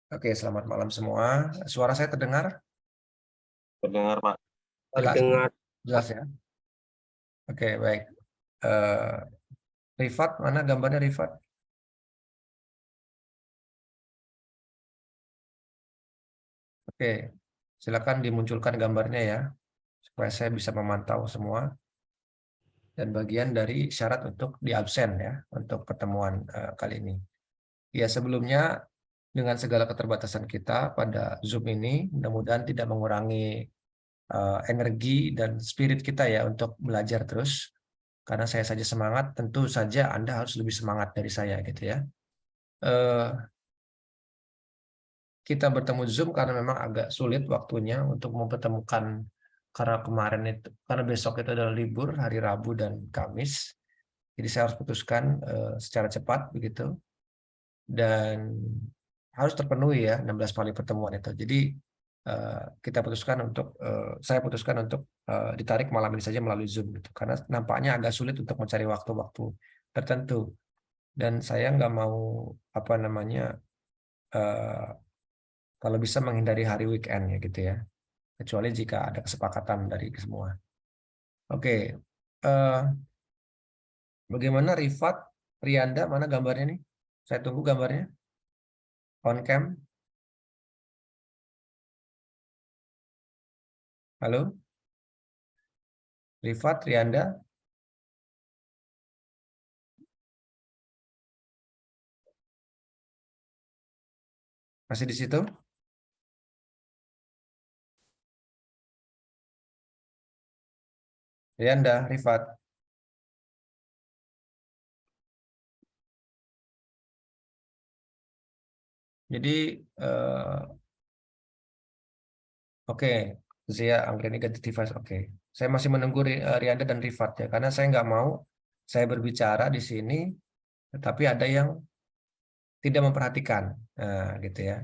Oke, selamat malam semua. Suara saya terdengar? Terdengar, Pak. Jelas, Terdengar. jelas ya. Oke, baik. Eh, Rifat, mana gambarnya Rifat? Oke, silakan dimunculkan gambarnya ya, supaya saya bisa memantau semua. Dan bagian dari syarat untuk di absen ya, untuk pertemuan kali ini. Ya, sebelumnya dengan segala keterbatasan kita pada Zoom ini, mudah-mudahan tidak mengurangi energi dan spirit kita ya untuk belajar terus. Karena saya saja semangat, tentu saja Anda harus lebih semangat dari saya gitu ya. Eh, Kita bertemu Zoom karena memang agak sulit waktunya untuk mempertemukan, karena kemarin itu, karena besok itu adalah libur hari Rabu dan Kamis. Jadi saya harus putuskan secara cepat begitu, dan harus terpenuhi ya 16 kali pertemuan itu. Jadi saya putuskan untuk ditarik malam ini saja melalui Zoom gitu. Karena nampaknya agak sulit untuk mencari waktu-waktu tertentu, dan saya nggak mau apa namanya eh, kalau bisa menghindari hari weekend ya gitu ya, kecuali jika ada kesepakatan dari semua. Oke, eh, bagaimana Rifat, Riyanda, mana gambarnya nih? Saya tunggu gambarnya. On cam, halo, Rifat, Riyanda, masih di situ? Riyanda, Rifat. Jadi, oke, Zia Anggreni ganti device. Oke, saya masih menunggu Riyanda dan Rifat ya, karena saya nggak mau saya berbicara di sini, tetapi ada yang tidak memperhatikan, nah, gitu ya.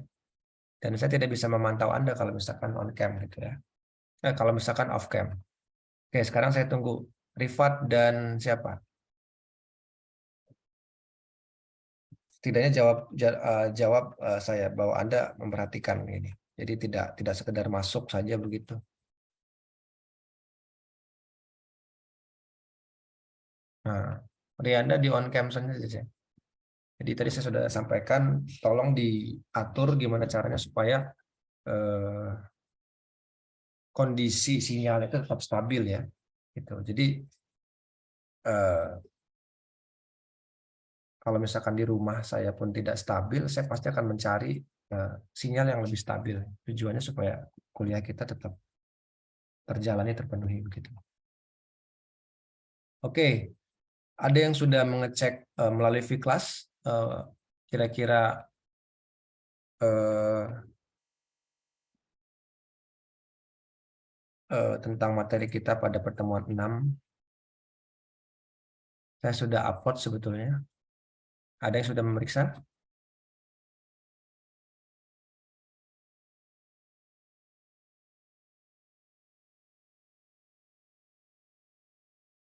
Dan saya tidak bisa memantau Anda kalau misalkan on cam gitu ya. Kalau misalkan off cam. Oke, sekarang saya tunggu Rifat dan siapa? Setidaknya jawab saya bahwa Anda memperhatikan ini. Jadi tidak sekedar masuk saja begitu. Nah, Rianda di on cam saja. Jadi tadi saya sudah sampaikan, tolong diatur gimana caranya supaya eh, kondisi sinyal itu tetap stabil ya. Gitu. Jadi eh, kalau misalkan di rumah saya pun tidak stabil, saya pasti akan mencari sinyal yang lebih stabil. Tujuannya supaya kuliah kita tetap terjalani terpenuhi begitu. Oke, ada yang sudah mengecek melalui V-Class kira-kira tentang materi kita pada pertemuan 6. Saya sudah upload sebetulnya. Ada yang sudah memeriksa?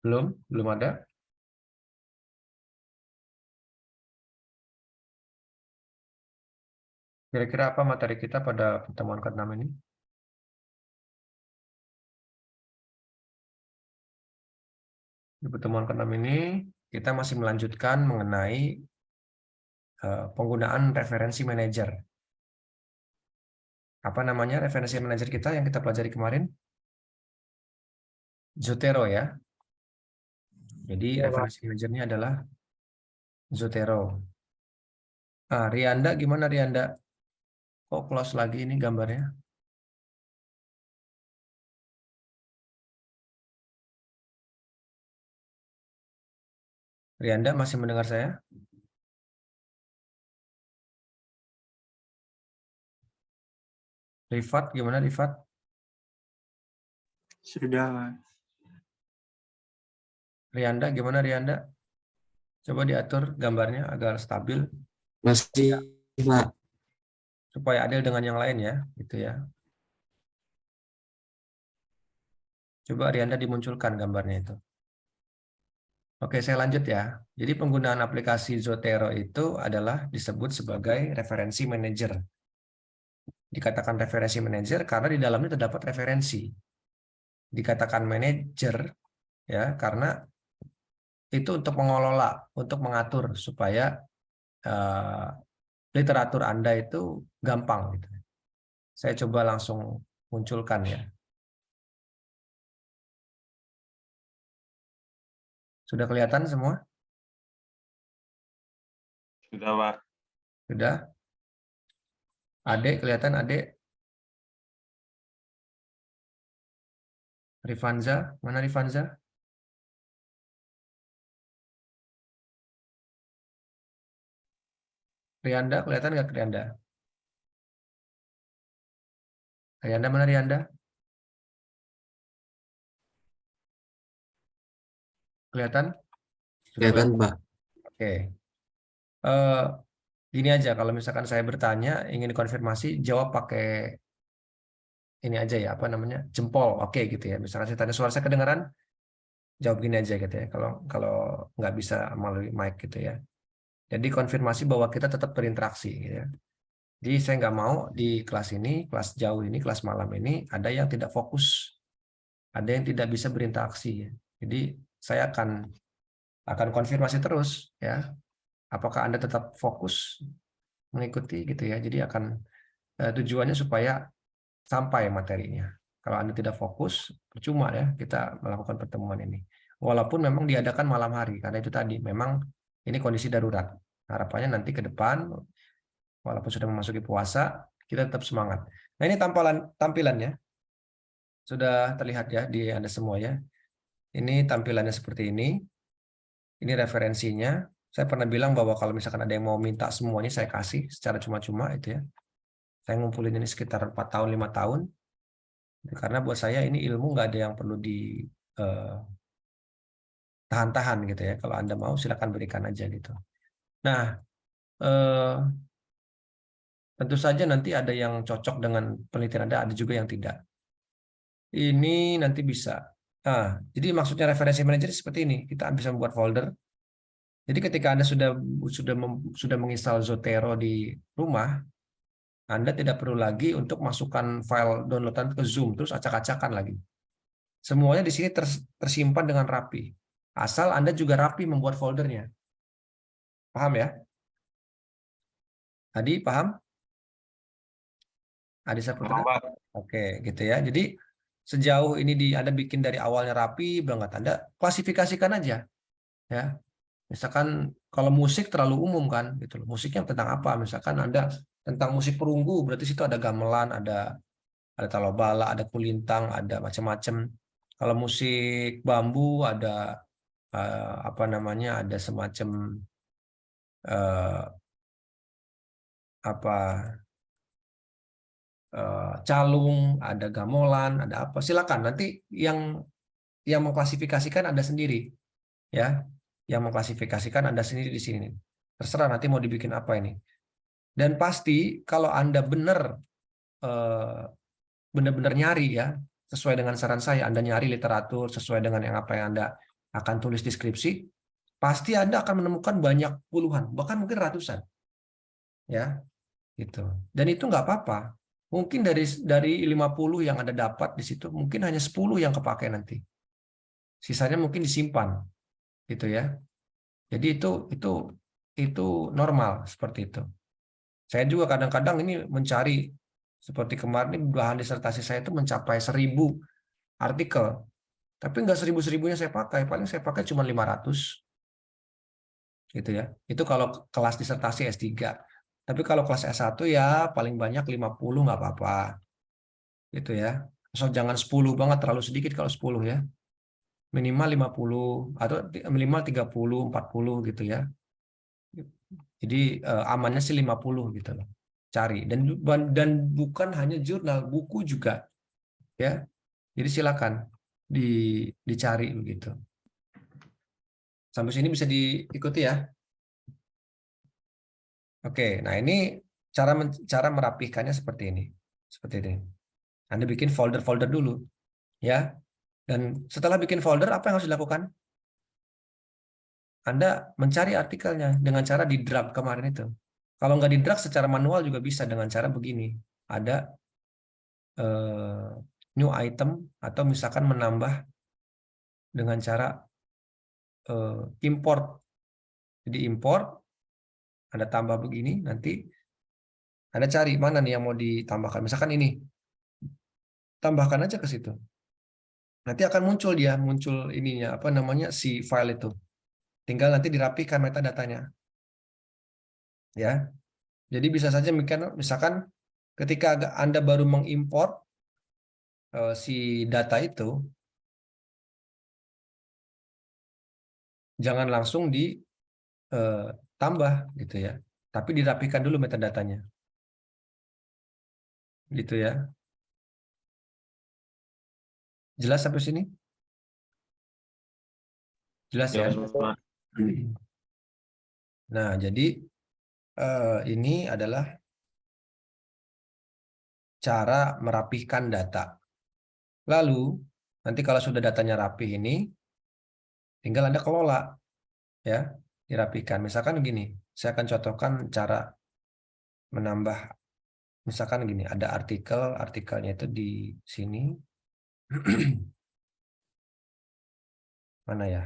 Belum ada. Kira-kira apa materi kita pada pertemuan ke-6 ini? Di pertemuan ke-6 ini, kita masih melanjutkan mengenai penggunaan referensi manajer. Apa namanya referensi manajer kita yang kita pelajari kemarin? Zotero ya. Jadi Ya, Pak. referensi manajernya adalah Zotero. Ah, Rianda gimana Rianda? Kok close lagi ini gambarnya? Rianda masih mendengar saya? Rifat gimana Rifat? Sudah, Pak. Rianda gimana Rianda? Coba diatur gambarnya agar stabil Masih, Pak. supaya adil dengan yang lain ya, gitu ya. Coba Rianda dimunculkan gambarnya itu. Oke, saya lanjut ya. Jadi penggunaan aplikasi Zotero itu adalah disebut sebagai referensi manager. Dikatakan referensi manajer karena di dalamnya terdapat referensi. Dikatakan manajer ya karena itu untuk mengelola, untuk mengatur supaya literatur Anda itu gampang gitu. Saya coba langsung munculkan ya. Sudah kelihatan semua? Sudah, Pak. Sudah? Adek kelihatan adek? Rifanza, mana Rifanza? Rianda, kelihatan nggak Rianda? Rianda mana Rianda? Kelihatan? Sudah Kelihatan, kelihatan. Pak. Oke. Gini aja, kalau misalkan saya bertanya, ingin konfirmasi, jawab pakai ini aja ya, apa namanya, jempol, oke gitu ya. Misalkan saya tanya suara saya kedengaran, jawab gini aja gitu ya. Kalau kalau nggak bisa melalui mic gitu ya. Jadi konfirmasi bahwa kita tetap berinteraksi gitu ya. Jadi saya nggak mau di kelas ini, kelas jauh ini, kelas malam ini ada yang tidak fokus, ada yang tidak bisa berinteraksi. Ya. Jadi saya akan konfirmasi terus ya, apakah Anda tetap fokus mengikuti gitu ya. Jadi akan tujuannya supaya sampai materinya. Kalau Anda tidak fokus, percuma ya kita melakukan pertemuan ini. Walaupun memang diadakan malam hari, karena itu tadi memang ini kondisi darurat. Harapannya nanti ke depan, walaupun sudah memasuki puasa, kita tetap semangat. Nah ini tampilannya sudah terlihat ya di Anda semua ya. Ini tampilannya seperti ini. Ini referensinya. Saya pernah bilang bahwa kalau misalkan ada yang mau minta semuanya saya kasih secara cuma-cuma itu ya. Saya ngumpulin ini sekitar 4 tahun, 5 tahun. Karena buat saya ini ilmu nggak ada yang perlu tahan-tahan gitu ya. Kalau Anda mau silakan berikan aja gitu. Nah, eh, tentu saja nanti ada yang cocok dengan penelitian Anda, ada juga yang tidak. Ini nanti bisa. Nah, jadi maksudnya referensi manajer seperti ini. Kita bisa membuat folder. Jadi ketika Anda sudah menginstal Zotero di rumah, Anda tidak perlu lagi untuk masukkan file downloadan ke Zoom terus acak-acakan lagi. Semuanya di sini tersimpan dengan rapi. Asal Anda juga rapi membuat foldernya. Paham ya? Adi, paham? Adi Saputra? Oke, gitu ya. Jadi sejauh ini Anda bikin dari awalnya rapi banget, Anda klasifikasikan aja. Ya, misalkan kalau musik terlalu umum kan, gitu loh. Musiknya tentang apa? Misalkan Anda tentang musik perunggu, berarti situ ada gamelan, ada talobala, ada kulintang, ada macam-macam. Kalau musik bambu ada apa namanya? Ada semacam eh, apa calung, ada gamelan, ada apa. Silakan nanti yang mengklasifikasikan Anda sendiri ya. Yang mengklasifikasikan Anda sendiri di sini. Terserah nanti mau dibikin apa ini. Dan pasti kalau Anda eh, benar-benar nyari ya, sesuai dengan saran saya, Anda nyari literatur sesuai dengan apa yang Anda akan tulis di skripsi, pasti Anda akan menemukan banyak puluhan, bahkan mungkin ratusan. Ya, gitu. Dan itu nggak apa-apa. Mungkin dari 50 yang Anda dapat di situ, mungkin hanya 10 yang kepakai nanti. Sisanya mungkin disimpan, gitu ya. Jadi itu normal seperti itu. Saya juga kadang-kadang ini mencari seperti kemarin ini bahan disertasi saya itu mencapai 1000 artikel. Tapi nggak 1000-1000-nya saya pakai, paling saya pakai cuma 500 gitu ya. Itu kalau kelas disertasi S3. Tapi kalau kelas S1 ya paling banyak 50 nggak apa-apa. Gitu ya. So jangan 10 banget, terlalu sedikit kalau 10 ya. Minimal 50 atau minimal 30, 40 gitu ya. Jadi amannya sih 50 gitu loh. Cari dan bukan hanya jurnal, buku juga ya. Jadi silakan di dicari begitu. Sampai sini bisa diikuti ya. Oke, nah ini cara merapihkannya seperti ini. Seperti ini. Anda bikin folder-folder dulu ya. Dan setelah bikin folder apa yang harus dilakukan? Anda mencari artikelnya dengan cara di drag kemarin itu. Kalau nggak di drag secara manual juga bisa dengan cara begini. ada new item atau misalkan menambah dengan cara import. Jadi import, Anda tambah begini, nanti Anda cari mana nih yang mau ditambahkan. Misalkan ini, tambahkan aja ke situ. Nanti akan muncul muncul ininya, apa namanya, si file itu. Tinggal nanti dirapikan metadatanya. Ya, jadi bisa saja misalkan ketika Anda baru mengimport si data itu, jangan langsung ditambah gitu ya. Tapi dirapikan dulu metadatanya. Gitu ya. Jelas sampai sini? Jelas ya? Jelas, Pak. Nah, jadi ini adalah cara merapihkan data. Lalu, nanti kalau sudah datanya rapih ini, tinggal Anda kelola, ya, dirapikan. Misalkan gini, saya akan contohkan cara menambah, misalkan gini, ada artikelnya itu di sini. Mana ya?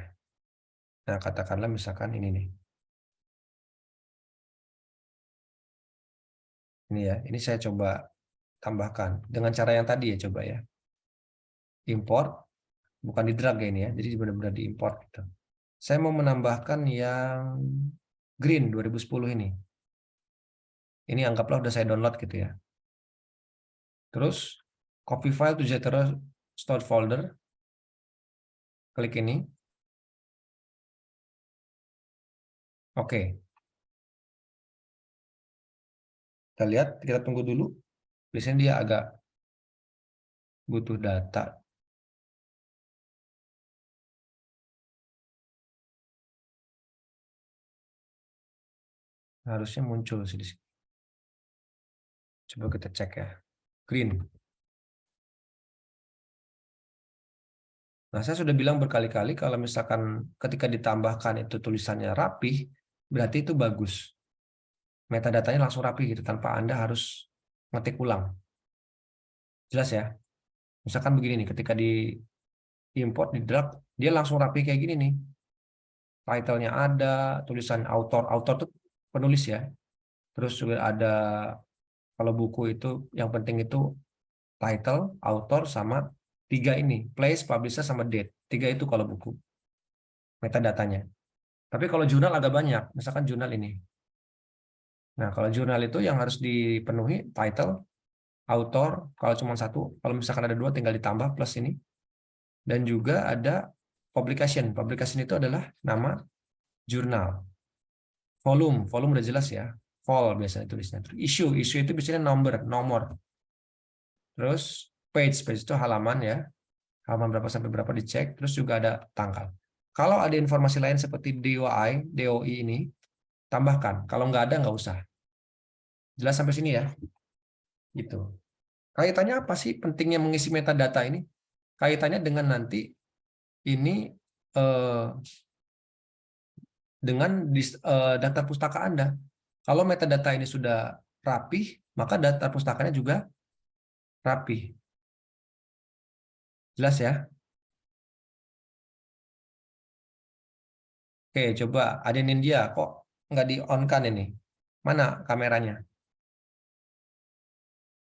Nah, katakanlah misalkan ini nih. Ini ya, ini saya coba tambahkan dengan cara yang tadi ya, coba ya. Import, bukan di drag ya ini ya, jadi benar-benar diimport gitu. Saya mau menambahkan yang green 2010 ini. Ini anggaplah udah saya download gitu ya. Terus copy file to Zotero stored folder. Klik ini. Oke. Kita lihat, kita tunggu dulu. Biasanya dia agak butuh data. Harusnya muncul sih di sini. Coba kita cek ya. Green. Nah, saya sudah bilang berkali-kali kalau misalkan ketika ditambahkan itu tulisannya rapih, berarti itu bagus. Metadatanya langsung rapih gitu, tanpa Anda harus ngetik ulang. Jelas ya? Misalkan begini nih, ketika di import, di drag, dia langsung rapih kayak gini nih. Title-nya ada, tulisan author itu penulis ya. Terus juga ada, kalau buku itu yang penting itu title, author, sama tiga ini, place, publisher, sama date. Tiga itu kalau buku, metadatanya. Tapi kalau jurnal agak banyak, misalkan jurnal ini. Nah, kalau jurnal itu yang harus dipenuhi title, author, kalau cuma satu, kalau misalkan ada dua tinggal ditambah plus ini. Dan juga ada publication. Publication itu adalah nama jurnal. Volume udah jelas ya. Vol biasanya tulisnya. Terus issue itu biasanya nomor. Terus page itu halaman ya. Halaman berapa sampai berapa dicek. Terus juga ada tanggal. Kalau ada informasi lain seperti DOI ini, tambahkan. Kalau nggak ada, nggak usah. Jelas sampai sini ya? Gitu. Kaitannya apa sih pentingnya mengisi metadata ini? Kaitannya dengan nanti ini dengan daftar pustaka Anda. Kalau metadata ini sudah rapih, maka daftar pustakanya juga rapih. Jelas ya? Oke, coba adenin dia. Kok nggak di-on-kan ini? Mana kameranya?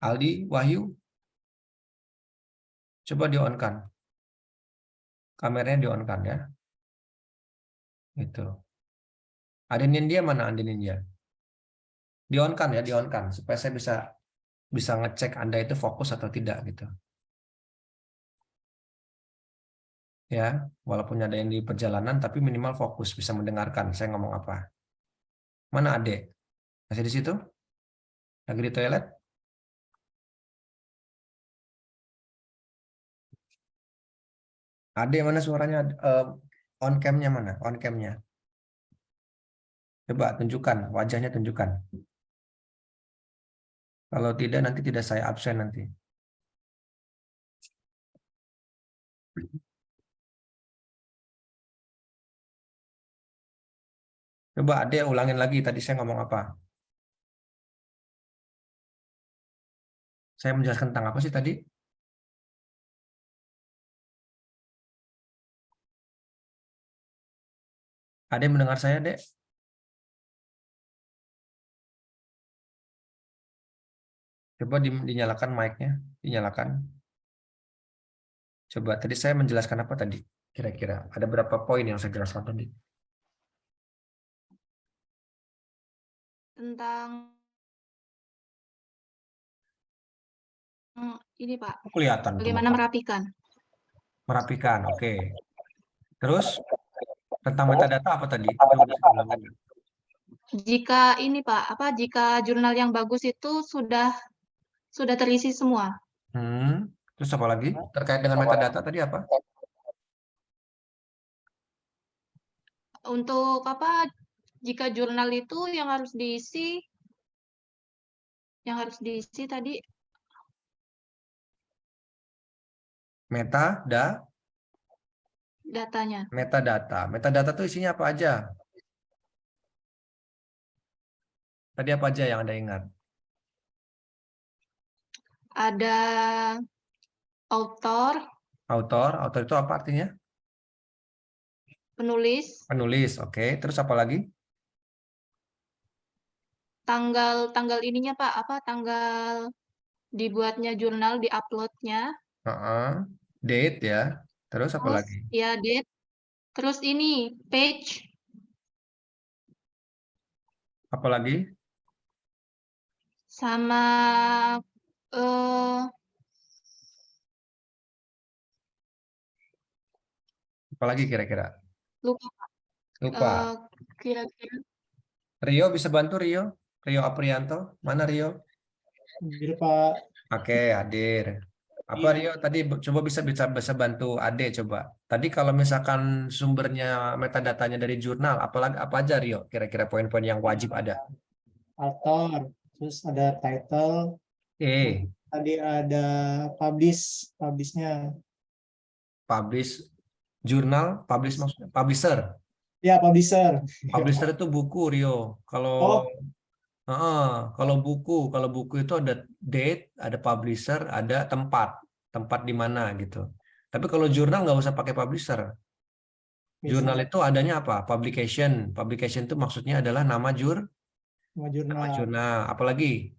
Aldi, Wahyu, coba di-on-kan. Kameranya di-on-kan ya. Gitu. Adenin dia mana adenin dia? Di-on-kan ya, di-on-kan. Supaya saya bisa ngecek Anda itu fokus atau tidak gitu. Ya, walaupun ada yang di perjalanan, tapi minimal fokus, bisa mendengarkan saya ngomong apa. Mana Ade? Masih di situ? Lagi di toilet? Ade mana suaranya? On cam-nya mana? On cam-nya. Coba tunjukkan, wajahnya tunjukkan. Kalau tidak, nanti tidak saya absen nanti. Coba Ade ulangin lagi, tadi saya ngomong apa? Saya menjelaskan tentang apa sih tadi? Ada yang mendengar saya, Dek? Coba dinyalakan mic-nya, dinyalakan. Coba tadi saya menjelaskan apa tadi? Kira-kira ada berapa poin yang saya jelaskan tadi? Tentang ini Pak, Oh, kelihatan tuh bagaimana merapikan. merapikan. Oke. Terus tentang metadata apa tadi? Coba bisa diulang lagi. Jika ini Pak, jika jurnal yang bagus itu sudah terisi semua. Terus apa lagi? Terkait dengan metadata tadi apa? Untuk jika jurnal itu yang harus diisi tadi datanya. Metadata. Metadata itu isinya apa aja? Tadi apa aja yang Anda ingat? Ada author, Autor itu apa artinya? penulis, Penulis, oke. Terus apa lagi? tanggal ininya Pak, tanggal dibuatnya jurnal, diuploadnya, Date ya. Terus apa terus lagi? ya date, terus ini page, Apa lagi? sama Apa lagi kira-kira? lupa Lupa. kira-kira Rio bisa bantu Rio? Rio Aprianto? Mana Rio? Hadir, Pak. Oke, hadir. Apa Rio tadi coba bisa bantu Ade coba. Tadi kalau misalkan sumbernya metadatanya dari jurnal, apalagi apa aja Rio? Kira-kira poin-poin yang wajib ada. Author, terus ada title, tadi ada publishnya. Publish jurnal, publish maksudnya publisher. Ya, publisher. Publisher itu buku Rio. Kalau kalau buku itu ada date, ada publisher, ada tempat di mana gitu. Tapi kalau jurnal nggak usah pakai publisher. Jurnal itu adanya apa? Publication. Publication itu maksudnya adalah nama jurnal. jurnal. Apalagi?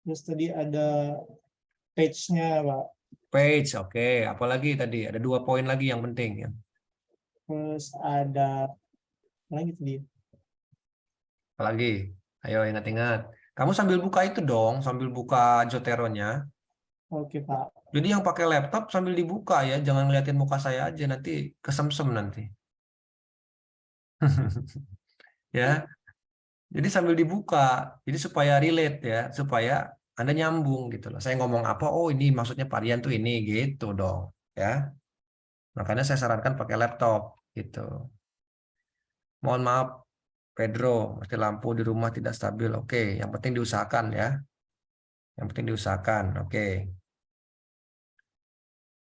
Terus tadi ada page-nya, Pak. Page, oke. Apalagi tadi? Ada 2 poin lagi yang penting ya. Terus ada lagi tadi. Apalagi? Ayo ingat-ingat. Kamu sambil buka itu dong, sambil buka Zotero-nya. Oke, Pak. Jadi yang pakai laptop sambil dibuka ya, jangan ngeliatin muka saya aja nanti kesemsem nanti. Ya, jadi sambil dibuka, jadi supaya relate ya, supaya Anda nyambung gitu loh. Saya ngomong apa, oh ini maksudnya varian tuh ini gitu dong, ya. Makanya saya sarankan pakai laptop gitu. Mohon maaf, Pedro, mesti lampu di rumah tidak stabil. Oke, yang penting diusahakan ya. Yang penting diusahakan. Oke.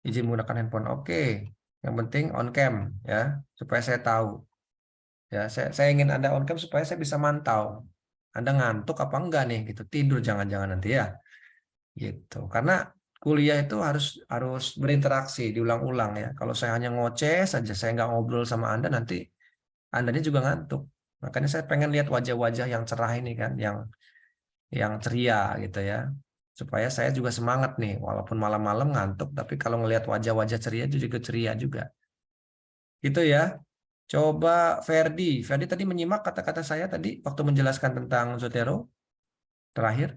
Izin menggunakan handphone. Oke. Yang penting on cam ya, supaya saya tahu. Ya, saya ingin Anda on cam supaya saya bisa mantau. Anda ngantuk apa enggak nih gitu. Tidur jangan-jangan nanti ya. Gitu. Karena kuliah itu harus harus berinteraksi, diulang-ulang ya. Kalau saya hanya ngoceh saja, saya nggak ngobrol sama Anda nanti Andanya juga ngantuk. Makanya saya pengen lihat wajah-wajah yang cerah ini kan, yang ceria gitu ya. Supaya saya juga semangat nih, walaupun malam-malam ngantuk, tapi kalau ngelihat wajah-wajah ceria itu juga ceria juga. Gitu ya. Coba Ferdi. Ferdi tadi menyimak kata-kata saya tadi waktu menjelaskan tentang Zotero terakhir.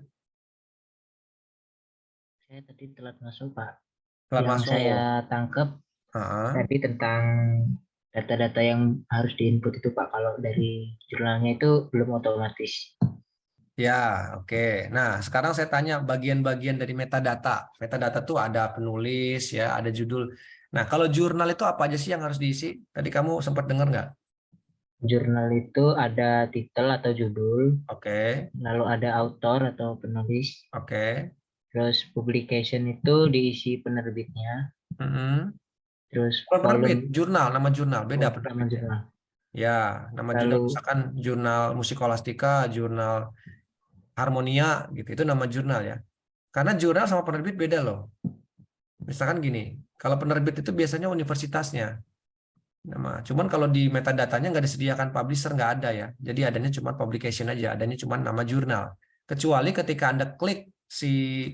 Saya tadi telat masuk, Pak. Telat Yang masuk. saya tangkap tadi tentang data-data yang harus diinput itu, Pak. Kalau dari jurnalnya itu belum otomatis. Ya, oke. Nah, sekarang saya tanya bagian-bagian dari metadata. Metadata tuh ada penulis, ya, ada judul. Nah, kalau jurnal itu apa aja sih yang harus diisi? Tadi kamu sempat dengar nggak? Jurnal itu ada titel atau judul, Oke, lalu ada author atau penulis, oke. terus publication itu diisi penerbitnya, terus Penerbit, volume jurnal, nama jurnal, beda nama penerbitnya. jurnal. Ya, nama jurnal Lalu misalkan jurnal Musikolastika, jurnal Harmonia, gitu. Itu nama jurnal ya. Karena jurnal sama penerbit beda loh. Misalkan gini, kalau penerbit itu biasanya universitasnya. Cuman kalau di metadatanya nggak disediakan publisher, nggak ada ya. Jadi adanya cuma publication aja, adanya cuma nama jurnal. Kecuali ketika Anda klik si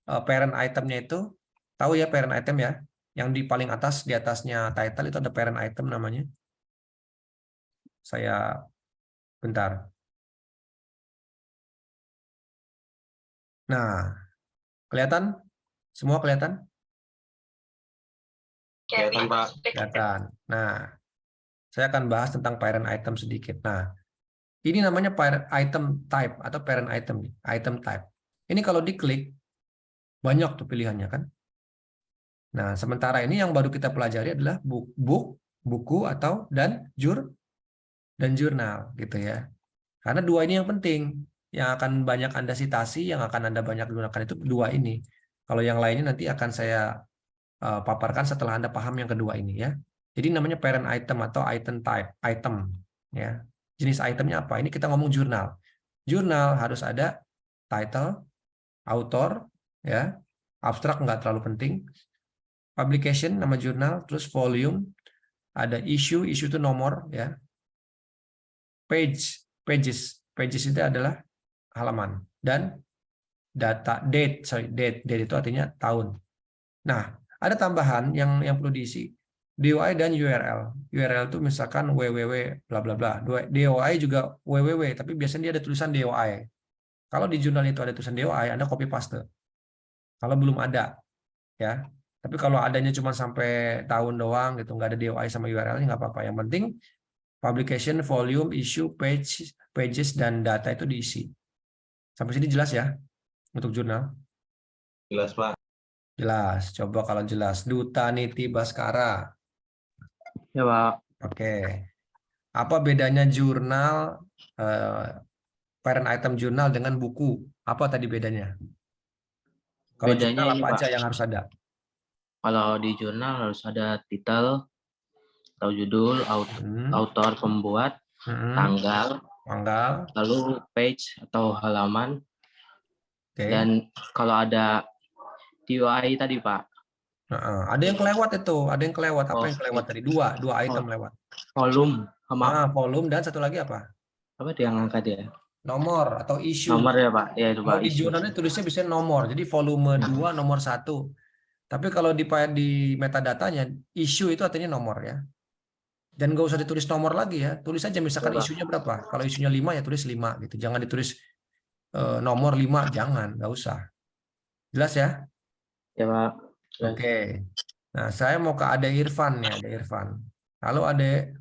parent itemnya itu, tahu ya parent item ya, yang di paling atas, di atasnya title itu ada parent item namanya. Saya bentar. Nah, kelihatan? Semua kelihatan? Kelihatan, Pak. Kelihatan. Nah, saya akan bahas tentang parent item sedikit. Nah, ini namanya parent item type atau parent item, item type. Ini kalau diklik, banyak tuh pilihannya kan. Nah, sementara ini yang baru kita pelajari adalah buku atau dan jurnal gitu ya. Karena dua ini yang penting, yang akan banyak Anda sitasi, yang akan Anda banyak gunakan itu dua ini. Kalau yang lainnya nanti akan saya paparkan setelah Anda paham yang kedua ini ya. Jadi namanya parent item atau item type, item ya. Jenis itemnya apa? Ini kita ngomong jurnal. Jurnal harus ada title, author ya. Abstrak nggak terlalu penting. Publication nama jurnal, terus volume, ada issue itu nomor ya. Pages itu adalah halaman, dan date itu artinya tahun. Nah, ada tambahan yang perlu diisi, DOI dan URL. URL itu misalkan www bla bla bla. DOI juga www, tapi biasanya dia ada tulisan DOI. Kalau di jurnal itu ada tulisan DOI, Anda copy paste. Kalau belum ada, ya. Tapi kalau adanya cuma sampai tahun doang gitu, nggak ada DOI sama URL-nya nggak apa-apa. Yang penting publication, volume, issue, pages, dan data itu diisi. Sampai sini jelas ya untuk jurnal? Jelas, Pak. Jelas. Coba kalau jelas. Duta Niti Baskara. Ya, Pak. Oke. Apa bedanya jurnal, parent item jurnal dengan buku? Apa tadi bedanya? Kalau Bedanya jurnal ini, apa Pak. aja yang harus ada? Kalau di jurnal harus ada titel atau judul, autor pembuat, tanggal, lalu page atau halaman. Oke. Dan kalau ada DOI tadi, Pak. Ada yang kelewat itu, ada yang kelewat. Apa yang kelewat tadi? Dua item lewat. Volume sama Volume dan satu lagi apa? apa dia yang angkat ya? Nomor atau issue. Nomor ya, Pak. Ya, itu, Pak. Kalau di jurnalnya tulisnya bisa nomor. Jadi volume 2 nomor 1. Tapi kalau di metadatanya issue itu artinya nomor ya. Dan nggak usah ditulis nomor lagi ya. Tulis aja misalkan isunya berapa. Kalau isunya 5 ya tulis 5 gitu. Jangan ditulis nomor 5, jangan, nggak usah. Jelas ya? Ya, Pak. Oke. Nah, saya mau ke Ade Irfan ya, Ade Irfan. Halo Ade.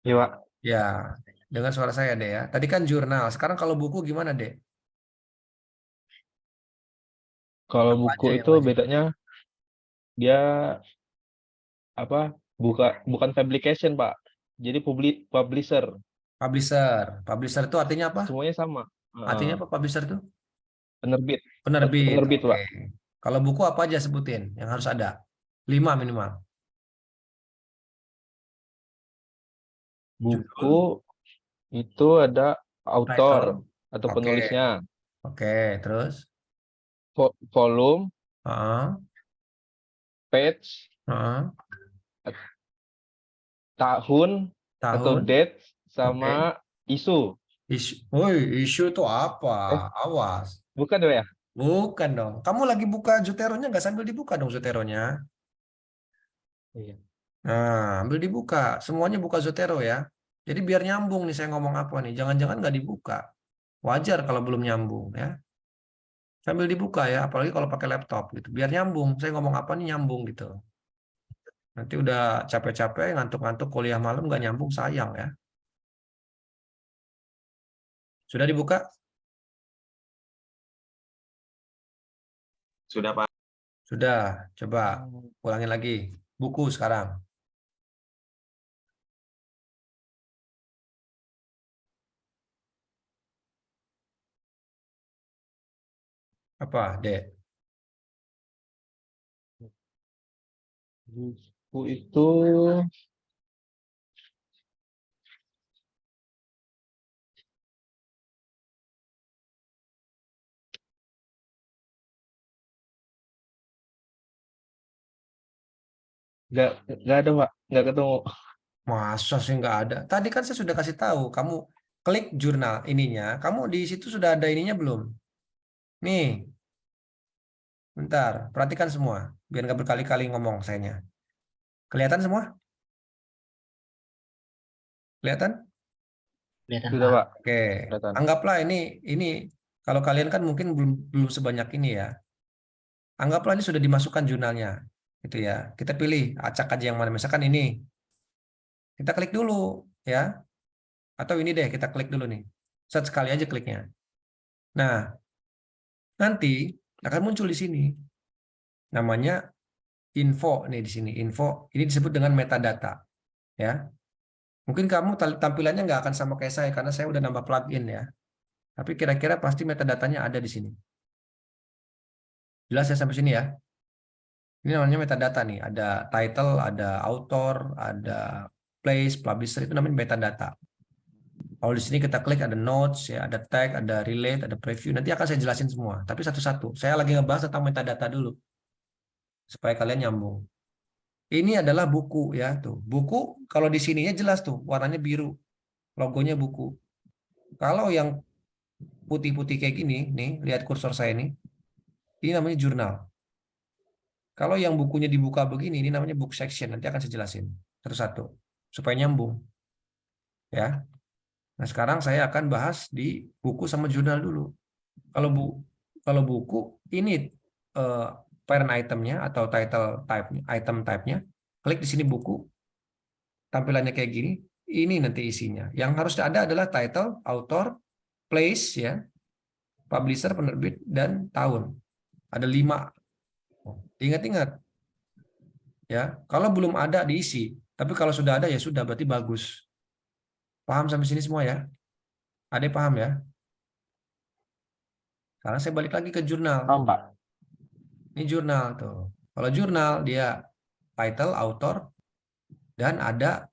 Iya, Pak. Ya, dengan suara saya Ade ya. Tadi kan jurnal. Sekarang kalau buku gimana, Dek? Kalau Apa buku aja yang itu wajib? bedanya dia bukan publication, Pak. Jadi publisher. Publisher itu artinya apa? Semuanya sama. Artinya apa publisher itu? Penerbit. Penerbit. Penerbit, Oke. Pak. Kalau buku apa aja sebutin yang harus ada? 5 minimal. Buku itu ada autor atau Oke. penulisnya. Oke, terus? Volume, Heeh, page, heeh. tahun atau Tahun. date, sama isu. Woi, isu itu apa? Eh. Awas. Bukan ya? Bukan dong. Kamu lagi buka Zoteronya nggak, sambil dibuka dong Zoteronya. Iya. Nah, ambil dibuka. Semuanya buka Zotero ya. Jadi biar nyambung nih saya ngomong apa nih. Jangan-jangan nggak dibuka. Wajar kalau belum nyambung ya. Sambil dibuka ya, apalagi kalau pakai laptop gitu. Biar nyambung. Saya ngomong apa nih nyambung gitu. Nanti udah capek-capek, ngantuk-ngantuk kuliah malam nggak nyambung, sayang ya. Sudah dibuka? Sudah, Pak. Sudah. Coba ulangin lagi. Buku sekarang. Apa, Dek? Buku itu nggak ada Pak, nggak ketemu. Masa sih nggak ada? Tadi kan saya sudah kasih tahu, kamu klik jurnal ininya, kamu di situ sudah ada ininya belum? Nih, bentar, perhatikan semua, biar nggak berkali-kali ngomong sayanya. Kelihatan semua? Kelihatan? Kelihatan Sudah Pak. Pak. Oke, Kelihatan. anggaplah ini kalau kalian kan mungkin belum sebanyak ini ya. Anggaplah ini sudah dimasukkan jurnalnya, gitu ya. Kita pilih acak aja yang mana. Misalkan ini, kita klik dulu ya. Atau ini deh, kita klik dulu nih. Set sekali aja kliknya. Nah, nanti akan muncul di sini. Namanya info nih di sini. Info ini disebut dengan metadata. Ya. Mungkin kamu tampilannya nggak akan sama kayak saya karena saya udah nambah plugin ya. Tapi kira-kira pasti metadatanya ada di sini. Jelas ya sampai sini ya. Ini namanya metadata nih. Ada title, ada author, ada place, publisher, itu namanya metadata. Kalau di sini kita klik ada notes, ya, ada tag, ada relate, ada preview. Nanti akan saya jelasin semua. Tapi satu-satu. Saya lagi ngebahas tentang metadata dulu. Supaya kalian nyambung. Ini adalah buku ya tuh. Buku kalau di sininya jelas tuh, warnanya biru. Logonya buku. Kalau yang putih-putih kayak gini, nih, lihat kursor saya ini. Ini namanya jurnal. Kalau yang bukunya dibuka begini, ini namanya book section. Nanti akan saya jelasin satu-satu supaya nyambung. Ya. Nah, sekarang saya akan bahas di buku sama jurnal dulu. Kalau buku ini parent itemnya atau title type item type-nya, klik di sini buku. Tampilannya kayak gini. Ini nanti isinya. Yang harus ada adalah title, author, place ya, publisher, penerbit dan tahun. Ada 5. Ingat-ingat. Ya, kalau belum ada diisi, tapi kalau sudah ada ya sudah berarti bagus. Paham sampai sini semua ya? Ada yang paham ya? Sekarang saya balik lagi ke jurnal. Paham Pak. Ini jurnal tuh. Kalau jurnal dia title, author, dan ada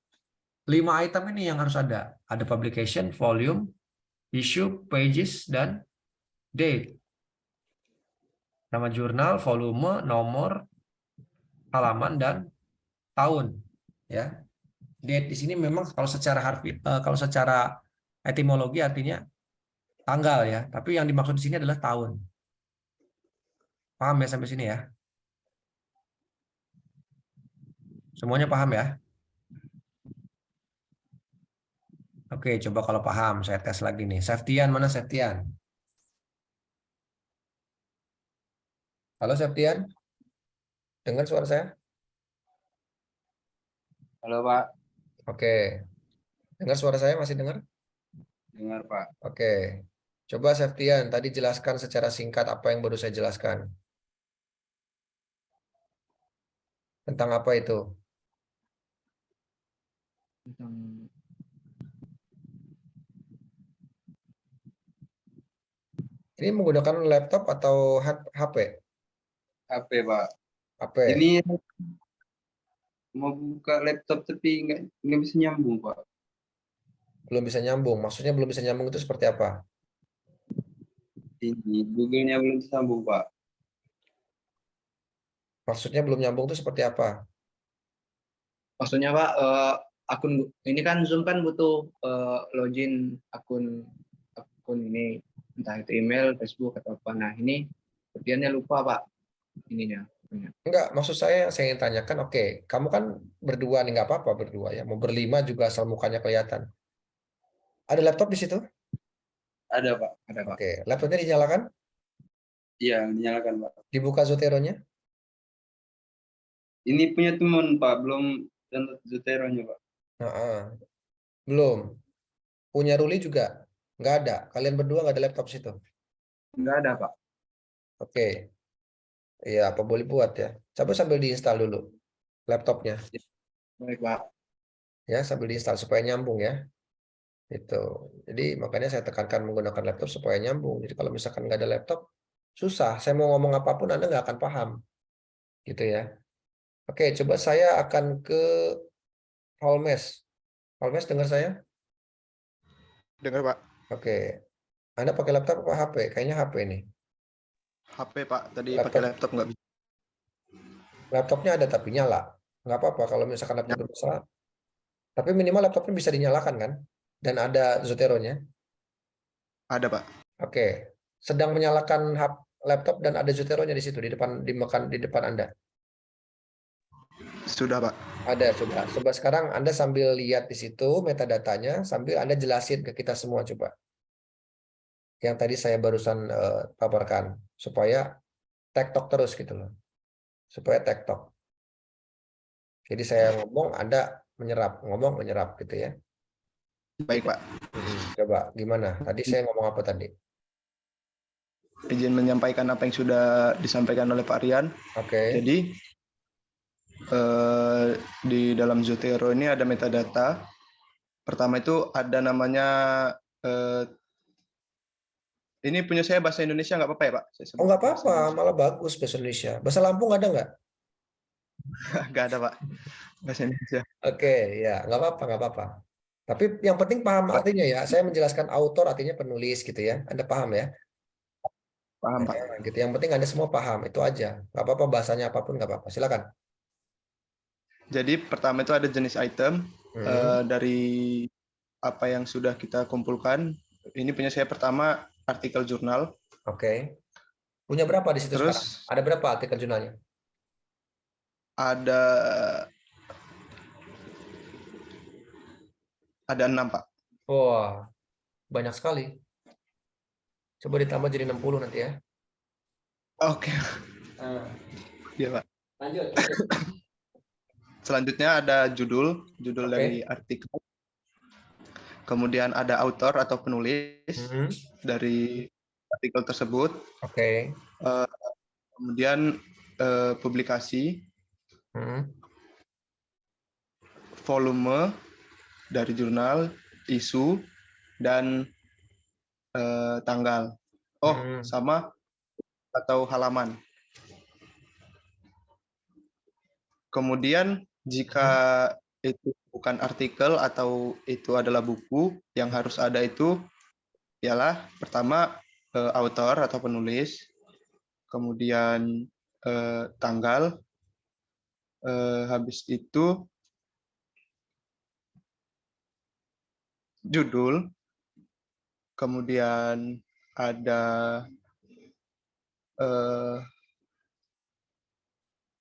5 item ini yang harus ada. Ada publication, volume, issue, pages, dan date. Nama jurnal, volume, nomor, halaman, dan tahun. Ya. Date di sini memang kalau secara harfiah, kalau secara etimologi artinya tanggal ya, tapi yang dimaksud di sini adalah tahun. Paham ya sampai sini ya? Semuanya paham ya? Oke, coba kalau paham, saya tes lagi nih. Septian, mana Septian? Halo Septian? Dengar suara saya? Halo Pak, Oke. Dengar suara saya? Masih dengar? dengar Pak. Oke. Coba Septian, tadi jelaskan secara singkat apa yang baru saya jelaskan. Tentang apa itu? Ini menggunakan laptop atau HP? HP Pak. HP. Ini mau buka laptop tapi nggak bisa nyambung Pak. Belum bisa nyambung. Maksudnya belum bisa nyambung itu seperti apa? Ini Google-nya belum sambung Pak. Maksudnya belum nyambung itu seperti apa? Maksudnya Pak, akun ini kan Zoom kan butuh login akun ini, entah itu email, Facebook atau apa. Nah ini sepertinya lupa Pak ininya. Enggak, maksud saya ingin tanyakan, oke, kamu kan berdua nih, nggak apa-apa berdua ya. Mau berlima juga asal mukanya kelihatan. Ada laptop di situ? Ada Pak. Ada Pak. Oke, laptopnya dinyalakan? Iya, dinyalakan Pak. Dibuka Zotero-nya? Ini punya teman Pak, belum download Zotero-nya Pak. Nah, belum. Punya Ruli juga? Nggak ada. Kalian berdua nggak ada laptop situ? Enggak ada Pak. Oke. Iya, apa boleh buat ya. Coba sambil diinstal dulu laptopnya. Baik Pak. Ya, sambil diinstal supaya nyambung ya. Itu. Jadi makanya saya tekankan menggunakan laptop supaya nyambung. Jadi kalau misalkan nggak ada laptop, susah. Saya mau ngomong apapun Anda nggak akan paham. Gitu ya. Oke, coba saya akan ke Holmes. Holmes dengar saya? Dengar Pak. Oke. Anda pakai laptop apa HP? Kayaknya HP nih. HP Pak, tadi Laptop. pakai laptop nggak bisa. Laptopnya ada tapi nyala. Nggak apa-apa kalau misalkan laptop bermasalah. Tapi minimal laptopnya bisa dinyalakan kan? Dan ada Zotero-nya. Ada, Pak. Oke. Sedang menyalakan laptop dan ada Zotero-nya di situ di depan Anda. Sudah, Pak. Ada, coba sekarang Anda sambil lihat di situ metadatanya, sambil Anda jelasin ke kita semua coba. Yang tadi saya barusan paparkan, supaya tektok terus gitu loh. Supaya tektok. Jadi saya ngomong, Anda menyerap, ngomong menyerap gitu ya. Baik, Pak. Coba gimana? Tadi saya ngomong apa tadi? Izin menyampaikan apa yang sudah disampaikan oleh Pak Rian. Oke. Jadi di dalam Zotero ini ada metadata. Pertama itu ada namanya ini punya saya bahasa Indonesia nggak apa-apa ya, Pak? Oh, nggak apa-apa, malah bagus bahasa Indonesia. Bahasa Lampung ada nggak? Nggak ada, Pak. Bahasa Indonesia. Oke, ya nggak apa-apa, nggak apa-apa. Tapi yang penting paham artinya ya. Saya menjelaskan autor artinya penulis gitu ya. Anda paham ya? Paham, Pak. Nah, gitu. Yang penting Anda semua paham, itu aja. Nggak apa-apa bahasanya apapun nggak apa-apa. Silakan. Jadi pertama itu ada jenis item dari apa yang sudah kita kumpulkan. Ini punya saya pertama artikel jurnal. Oke. Punya berapa di situ Terus sekarang? Ada berapa artikel jurnalnya? Ada 6, Pak. Wah, banyak sekali. Coba ditambah jadi 60 nanti ya. Oke. Iya, Pak. Lanjut. Selanjutnya ada judul dari artikel. Kemudian ada author atau penulis dari artikel tersebut. Oke. Kemudian publikasi, volume dari jurnal, isu, dan tanggal. Sama atau halaman. Kemudian jika itu bukan artikel atau itu adalah buku, yang harus ada itu ialah pertama author atau penulis, kemudian tanggal, habis itu judul, kemudian ada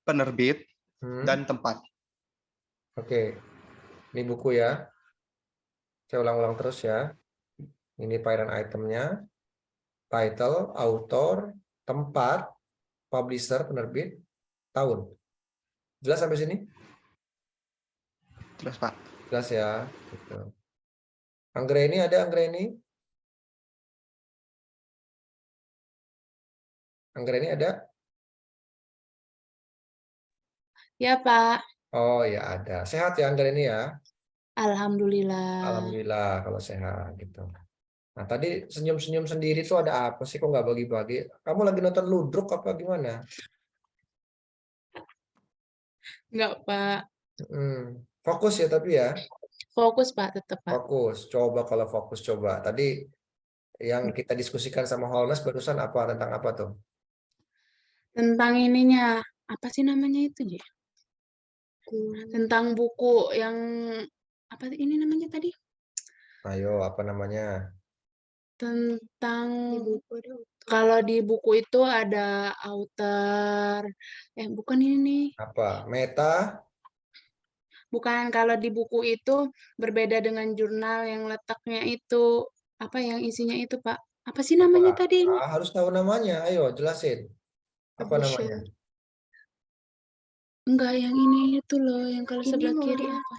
penerbit dan tempat. Oke, ini buku ya. Saya ulang-ulang terus ya. Ini pairan itemnya, title, author, tempat, publisher, penerbit, tahun. Jelas sampai sini? Jelas, Pak. Jelas ya. Gitu. Anggreni ada Anggreni? Anggreni ada? Ya, Pak. Oh ya ada. Sehat ya Anggreni ya? Alhamdulillah. Alhamdulillah kalau sehat gitu. Nah tadi senyum-senyum sendiri tuh ada apa sih? Kok nggak bagi-bagi? Kamu lagi nonton ludruk apa gimana? Enggak, Pak. Fokus ya tapi ya? Fokus, Pak, tetap, Pak. Fokus. Coba kalau fokus coba. Tadi yang kita diskusikan sama Holmes barusan apa? Tentang apa tuh? Tentang ininya, apa sih namanya itu, ya? Tentang buku yang, apa ini namanya tadi? Ayo, apa namanya? Tentang, kalau di buku itu ada author, bukan ini nih. Apa? Meta? Bukan, kalau di buku itu berbeda dengan jurnal yang letaknya itu, apa yang isinya itu, Pak? Apa sih namanya tadi ini? Harus tahu namanya. Ayo, jelasin. Apa namanya? Enggak, yang ini itu loh, yang kalau sebelah kiri apa?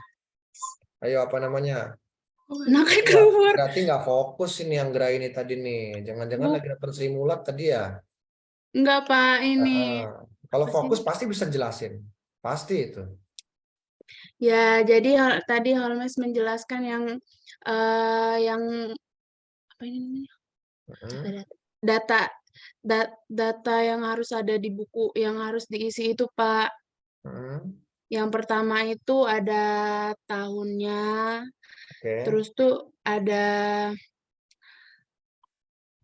Ayo, apa namanya? Nah, kan keluar. Berarti nggak fokus ini yang gerai ini tadi nih. Jangan-jangan lagi nonton Sri Mulat tadi ya? Enggak, Pak, ini. Kalau fokus pasti bisa jelasin. Pasti itu. Ya, jadi tadi Holmes menjelaskan yang apa ini namanya? Data yang harus ada di buku, yang harus diisi itu, Pak. Yang pertama itu ada tahunnya, terus tuh ada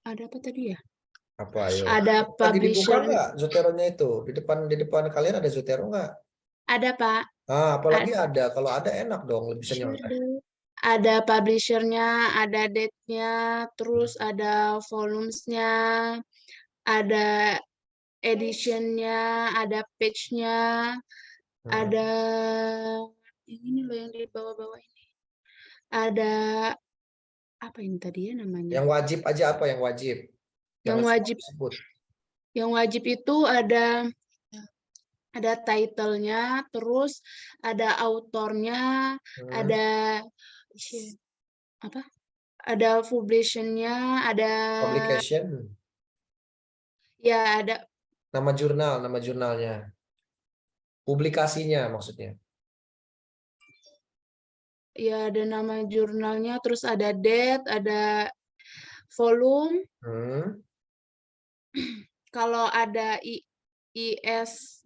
apa tadi ya? Apa ayo? Ada Lagi dibuka publisher. nggak Zotero-nya itu? Di depan kalian ada Zotero nggak? Ada, Pak. Apalagi ada. Kalau ada enak dong, lebih bisa nyontek. Ada publisher-nya, ada date-nya, terus ada volumes-nya, ada edition-nya, ada page-nya, ada ini loh yang di bawah-bawah ini. Ada apa ini tadi ya namanya? Yang wajib aja apa yang wajib? Yang Jangan wajib. semua disebut. Yang wajib itu ada title-nya, terus ada autornya, ada apa? Ada publication-nya, ada Publication, ya ada nama jurnalnya. Publikasinya maksudnya. ya ada nama jurnalnya, terus ada date, ada volume. Kalau ada IS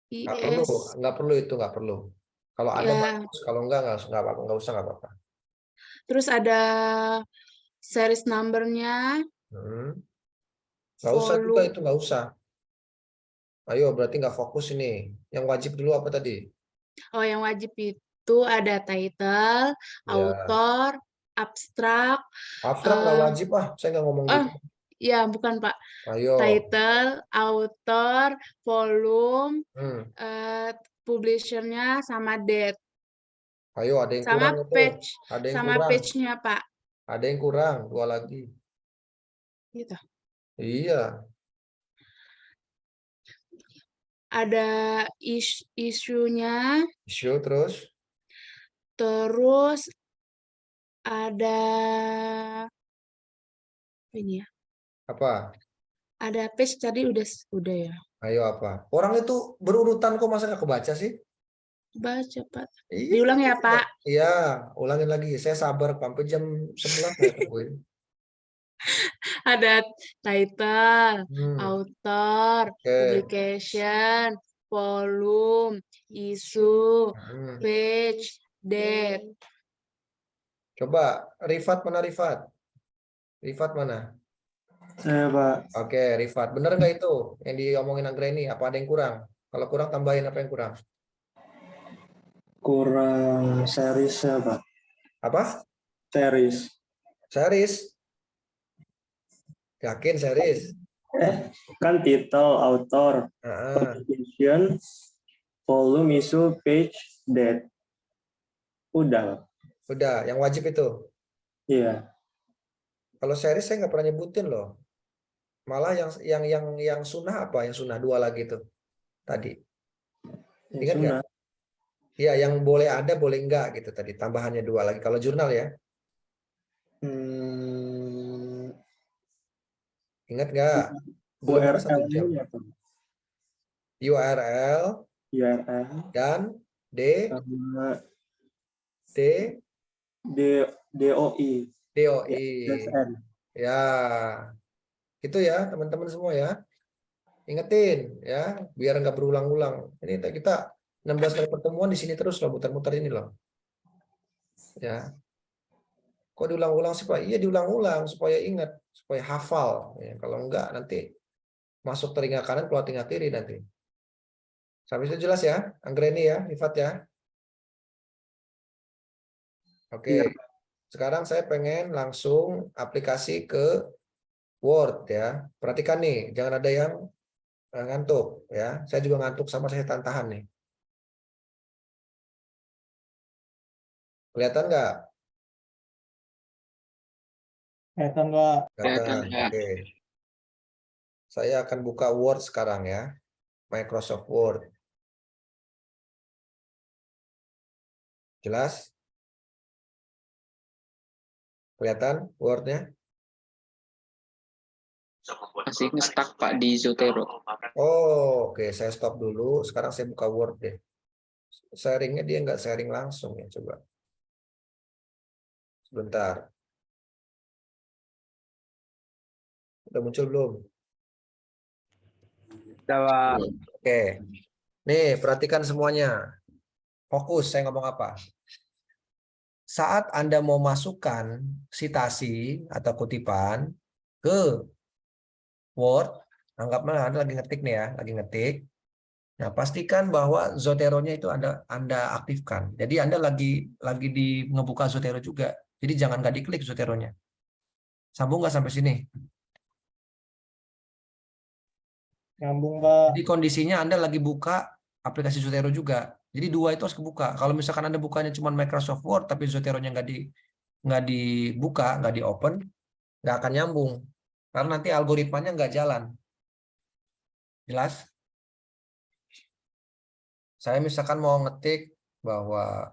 nggak perlu. Kalau ada ya. bagus, kalau nggak usah, nggak apa-apa. Terus ada series number-nya. Nggak usah juga itu, nggak usah. Ayo, berarti nggak fokus ini. Yang wajib dulu apa tadi? Oh, yang wajib itu ada title, author, abstrak. Abstrak nggak wajib, saya nggak ngomong gitu. Ya, bukan, Pak. Ayo. Title, author, volume, publisher-nya, sama date. Ayo, ada yang sama kurang page, itu. Ada yang sama kurang. page-nya, Pak. Ada yang kurang, 2 lagi. Gitu. Iya. Ada isunya. Isu terus? Terus ada ini ya. Apa? Ada page tadi udah ya. Ayo apa? Orang itu berurutan kok, masa nggak kebaca sih? Baca, Pak. Iya, Diulang ya, Pak. Iya, ulangin lagi. Saya sabar sampai jam 11 saya tungguin. Ada title, author, publication, volume, isu, page, date. Coba, Rifat mana Rifat? Rifat mana? Saya, Pak. Oke, Rifat. Bener nggak itu yang diomongin Anggreni? Apa ada yang kurang? Kalau kurang, tambahin apa yang kurang? Kurang series ya, Pak. Apa? Series. Series? Yakin series? Kan title, author, publication, volume, issue, page, date. Udah. Udah, yang wajib itu? Iya. Kalau series saya nggak pernah nyebutin loh. Malah yang sunnah apa? Yang sunnah 2 lagi tuh tadi. Ingat nggak? Iya, yang boleh ada, boleh enggak gitu tadi. Tambahannya 2 lagi. Kalau jurnal ya. Ingat nggak? URL dan DOI. Ya, itu ya teman-teman semua ya. Ingetin ya, biar nggak berulang-ulang. Ini kita 16 kali pertemuan di sini terus loh, muter-muter ini loh. Ya. Kok diulang-ulang sih Pak? Iya diulang-ulang supaya ingat, supaya hafal. Ya, kalau enggak nanti masuk telinga kanan, keluar telinga kiri nanti. Sampai itu jelas ya, Anggreni ya, Rifat ya. Oke, sekarang saya pengen langsung aplikasi ke Word ya. Perhatikan nih, jangan ada yang ngantuk ya. Saya juga ngantuk sama saya tahan nih. Kelihatan nggak? Kelihatan, Pak. Kelihatan. Oke. Saya akan buka Word sekarang ya. Microsoft Word. Jelas? Kelihatan Word-nya? Masih nge-stuck Pak di Zotero. Oh, oke. Saya stop dulu. Sekarang saya buka Word deh. Sharingnya dia nggak sharing langsung ya. Coba. Sebentar. Udah muncul belum? Oke. Nih, perhatikan semuanya. Fokus, saya ngomong apa. Saat Anda mau masukkan sitasi atau kutipan ke Word, anggaplah Anda lagi ngetik nih ya, lagi ngetik. Nah, pastikan bahwa Zotero-nya itu Anda aktifkan. Jadi Anda lagi ngebuka Zotero juga. Jadi jangan nggak diklik Zotero-nya. Sambung nggak sampai sini? Nyambung, Pak. Jadi kondisinya Anda lagi buka aplikasi Zotero juga. Jadi dua itu harus kebuka. Kalau misalkan Anda bukanya cuma Microsoft Word, tapi Zotero-nya nggak dibuka, nggak di-open, nggak akan nyambung. Karena nanti algoritmanya nggak jalan. Jelas? Saya misalkan mau ngetik bahwa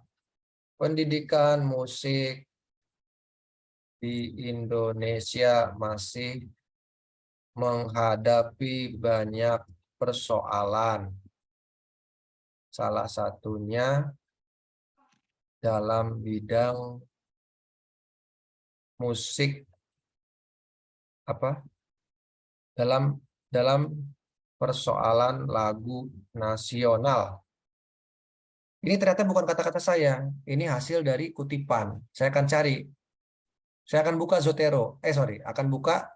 pendidikan musik di Indonesia masih menghadapi banyak persoalan. Salah satunya dalam bidang musik dalam persoalan lagu nasional. Ini ternyata bukan kata-kata saya, ini hasil dari kutipan. Saya akan cari. Saya akan buka Zotero. Akan buka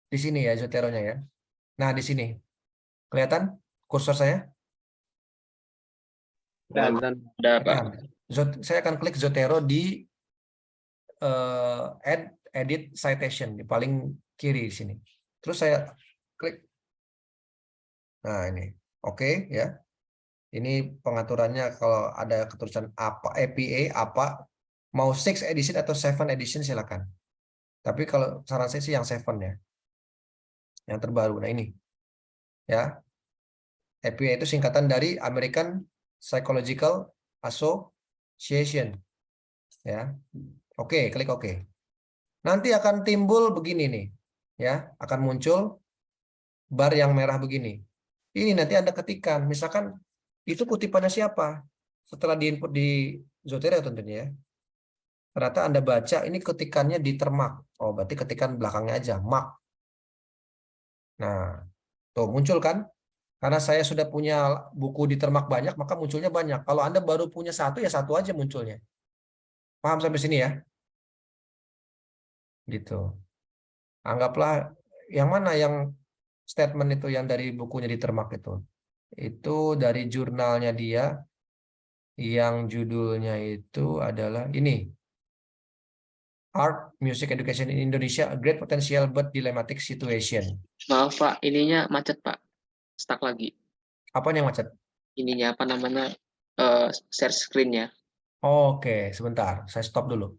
di sini ya Zotero-nya ya. Nah, di sini. Kelihatan kursor saya? Dan Saya akan klik Zotero di edit citation di paling kiri di sini. Terus saya klik. Nah, ini. Oke ya. Ini pengaturannya kalau ada ketulisan apa APA apa mau 6 edition atau 7 edition silakan. Tapi kalau saran saya sih yang 7 ya. Yang terbaru. Nah, ini. Ya. APA itu singkatan dari American Psychological Association. Ya. Oke, klik oke. Nanti akan timbul begini nih. Ya, akan muncul bar yang merah begini. Ini nanti Anda ketikkan, misalkan itu kutipannya siapa? Setelah diinput di Zotero tentunya ya. Ternyata Anda baca ini ketikannya di termak. Oh, berarti ketikan belakangnya aja, mak. Nah, tuh muncul kan? Karena saya sudah punya buku di termak banyak, maka munculnya banyak. Kalau Anda baru punya satu, ya satu aja munculnya. Paham sampai sini ya? Gitu. Anggaplah yang mana yang statement itu yang dari bukunya di termak itu. Itu dari jurnalnya dia yang judulnya itu adalah ini. Art Music Education in Indonesia, a Great Potential but Dilemmatic Situation. Maaf Pak, ininya macet Pak. Stuck lagi. Apa yang macet? Ininya apa namanya? Share screen-nya. Oke, sebentar. Saya stop dulu.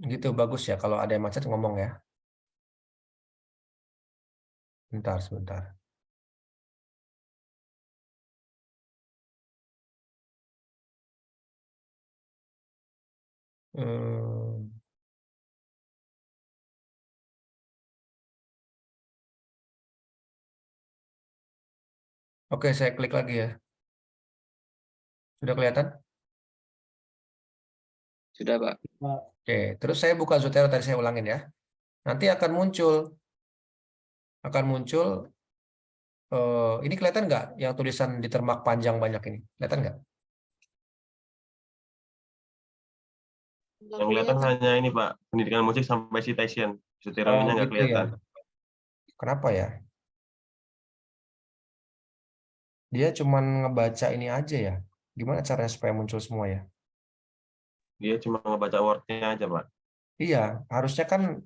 Gitu, bagus ya. Kalau ada yang macet ngomong ya. Sebentar. Oke, saya klik lagi ya. Sudah kelihatan? Sudah Pak. Oke, terus saya buka Zotero, tadi saya ulangin ya. Nanti akan muncul ini kelihatan nggak yang tulisan di termak panjang banyak ini? Kelihatan nggak? Yang kelihatan hanya ini Pak, pendidikan musik sampai citation. Zotero-nya nggak gitu kelihatan. ya. Kenapa ya? Dia cuman ngebaca ini aja ya. Gimana caranya supaya muncul semua ya? Dia cuma ngebaca word-nya aja Pak. Iya, harusnya kan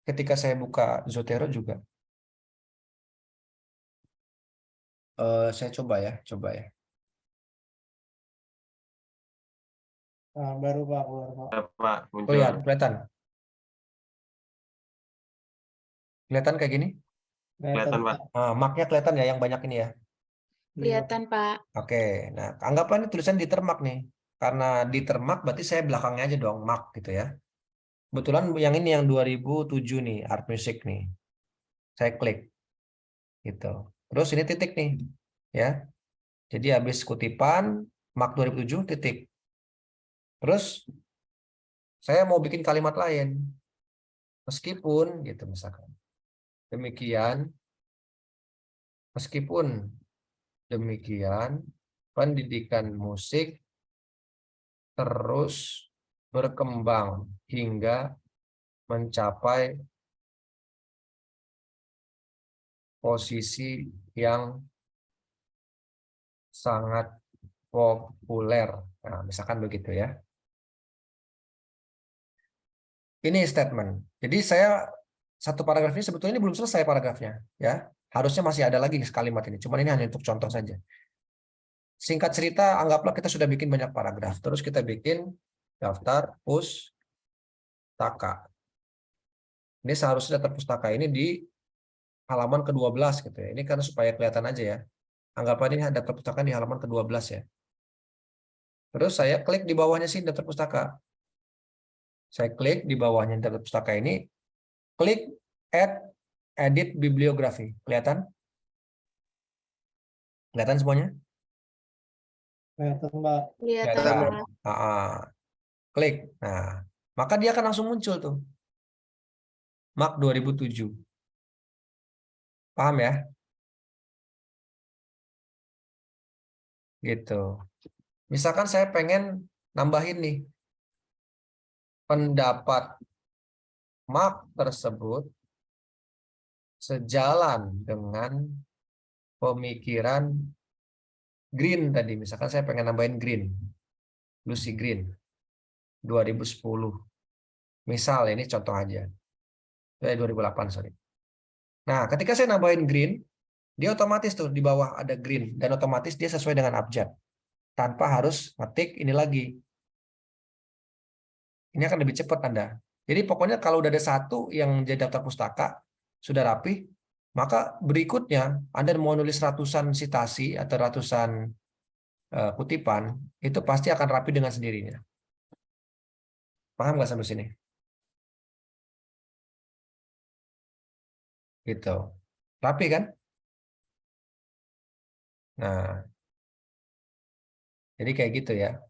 ketika saya buka Zotero juga. Saya coba ya. Nah, baru Pak keluar Pak. Pak, muncul. Kelihatan. Kelihatan kayak gini? Kelihatan Pak. Nah, mark-nya kelihatan ya yang banyak ini ya. Kelihatan, Pak. Oke, nah anggaplah ini tulisan di termak nih. Karena di termak berarti saya belakangnya aja dong, mark gitu ya. Kebetulan yang ini yang 2007 nih, art music nih. Saya klik. Gitu. Terus ini titik nih. Ya. Jadi habis kutipan, mark 2007 titik. Terus saya mau bikin kalimat lain. Meskipun gitu misalkan. Meskipun demikian, pendidikan musik terus berkembang hingga mencapai posisi yang sangat populer. Nah, misalkan begitu ya. Ini statement. Jadi saya satu paragraf ini sebetulnya ini belum selesai paragrafnya, ya. Harusnya masih ada lagi kalimat ini. Cuman ini hanya untuk contoh saja. Singkat cerita, anggaplah kita sudah bikin banyak paragraf. Terus kita bikin daftar pustaka. Ini seharusnya daftar pustaka ini di halaman ke-12 gitu ya. Ini kan supaya kelihatan aja ya. Anggaplah ini daftar pustaka di halaman ke-12 ya. Terus saya klik di bawahnya sih daftar pustaka. Saya klik di bawahnya daftar pustaka ini, klik add edit bibliografi. Kelihatan? Kelihatan semuanya? Kelihatan, Pak. Kelihatan. Klik. Nah, maka dia akan langsung muncul tuh. Mak 2007. Paham ya? Gitu. Misalkan saya pengen nambahin nih pendapat Mak tersebut sejalan dengan pemikiran Green tadi. Misalkan saya pengen nambahin Green. Lucy Green 2010. Misal ini contoh aja. 2008, sorry. Nah, ketika saya nambahin Green, dia otomatis tuh di bawah ada Green dan otomatis dia sesuai dengan abjad. Tanpa harus ngetik ini lagi. Ini akan lebih cepat Anda. Jadi pokoknya kalau udah ada satu yang jadi daftar pustaka, sudah rapi, maka berikutnya Anda mau nulis ratusan sitasi atau ratusan kutipan, itu pasti akan rapi dengan sendirinya. Paham nggak sampai sini? Gitu. Rapi kan? Nah, jadi kayak gitu ya.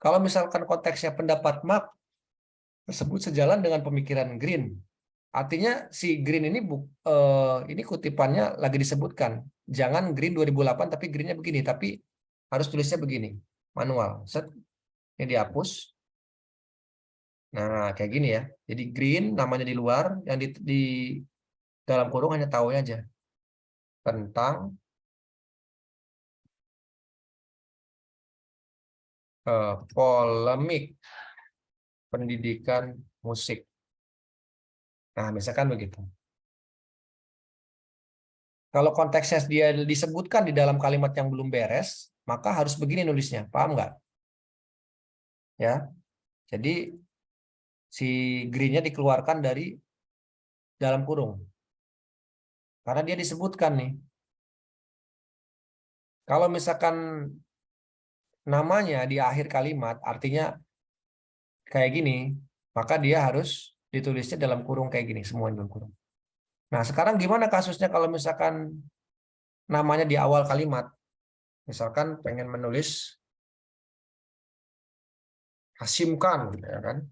Kalau misalkan konteksnya pendapat Mark tersebut sejalan dengan pemikiran Green, artinya si Green ini ini kutipannya lagi disebutkan. Jangan Green 2008 tapi Greennya begini, tapi harus tulisnya begini, manual. Set, ini dihapus. Nah, kayak gini ya. Jadi Green namanya di luar, yang di dalam kurung hanya tahunya aja tentang polemik pendidikan musik. Nah, misalkan begitu. Kalau konteksnya dia disebutkan di dalam kalimat yang belum beres, maka harus begini nulisnya. Paham nggak? Ya. Jadi si green-nya dikeluarkan dari dalam kurung. Karena dia disebutkan nih. Kalau misalkan namanya di akhir kalimat, artinya kayak gini, maka dia harus ditulisnya dalam kurung kayak gini, semua dalam kurung. Nah, sekarang gimana kasusnya kalau misalkan namanya di awal kalimat? Misalkan pengen menulis Hasyim Khan, ya kan?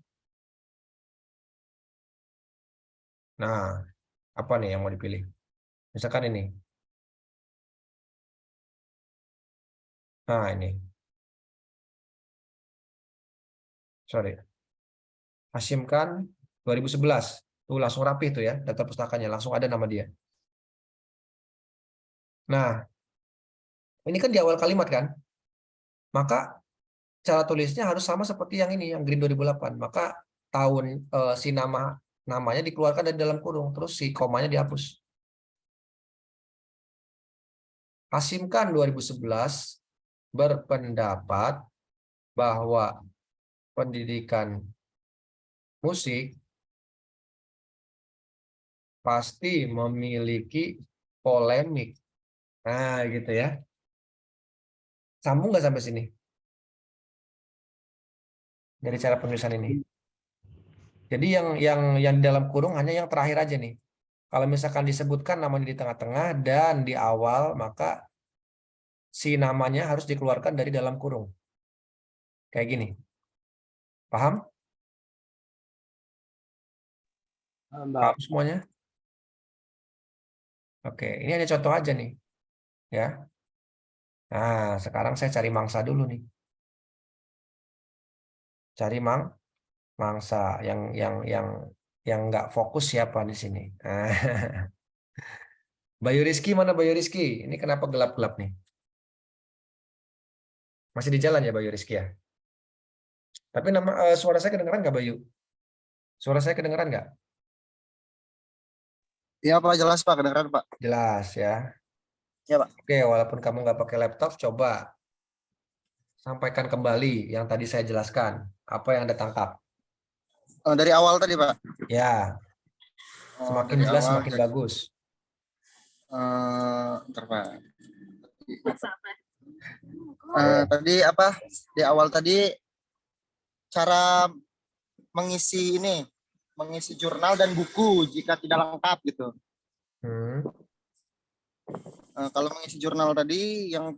Nah, apa nih yang mau dipilih? Misalkan ini. Nah, ini. Sorry. Hasyim Khan 2011. Tuh langsung rapi tuh ya, data pustakanya. Langsung ada nama dia. Nah, ini kan di awal kalimat kan? Maka cara tulisnya harus sama seperti yang ini, yang Green 2008. Maka tahun si namanya dikeluarkan dari dalam kurung, terus si komanya dihapus. Hasyim Khan 2011 berpendapat bahwa pendidikan musik pasti memiliki polemik. Nah, gitu ya. Sambung nggak sampai sini? Dari cara penulisan ini. Jadi yang di dalam kurung hanya yang terakhir aja nih. Kalau misalkan disebutkan namanya di tengah-tengah dan di awal, maka si namanya harus dikeluarkan dari dalam kurung. Kayak gini. Paham? Paham semuanya? Oke, ini hanya contoh aja nih. Ya. Nah, sekarang saya cari mangsa dulu nih. Cari mangsa yang nggak fokus siapa di sini. Bayu Rizky mana Bayu Rizky? Ini kenapa gelap-gelap nih? Masih di jalan ya Bayu Rizky ya? Tapi suara saya kedengeran nggak Bayu? Suara saya kedengeran nggak? Iya Pak, jelas Pak, kedengeran Pak. Jelas ya. Ya Pak. Oke, walaupun kamu nggak pakai laptop, coba sampaikan kembali yang tadi saya jelaskan. Apa yang Anda tangkap? Dari awal tadi Pak. Ya, semakin dari jelas awal, semakin bagus. Bentar Pak. Tadi apa? Di awal tadi cara mengisi jurnal dan buku jika tidak lengkap gitu. Kalau mengisi jurnal tadi yang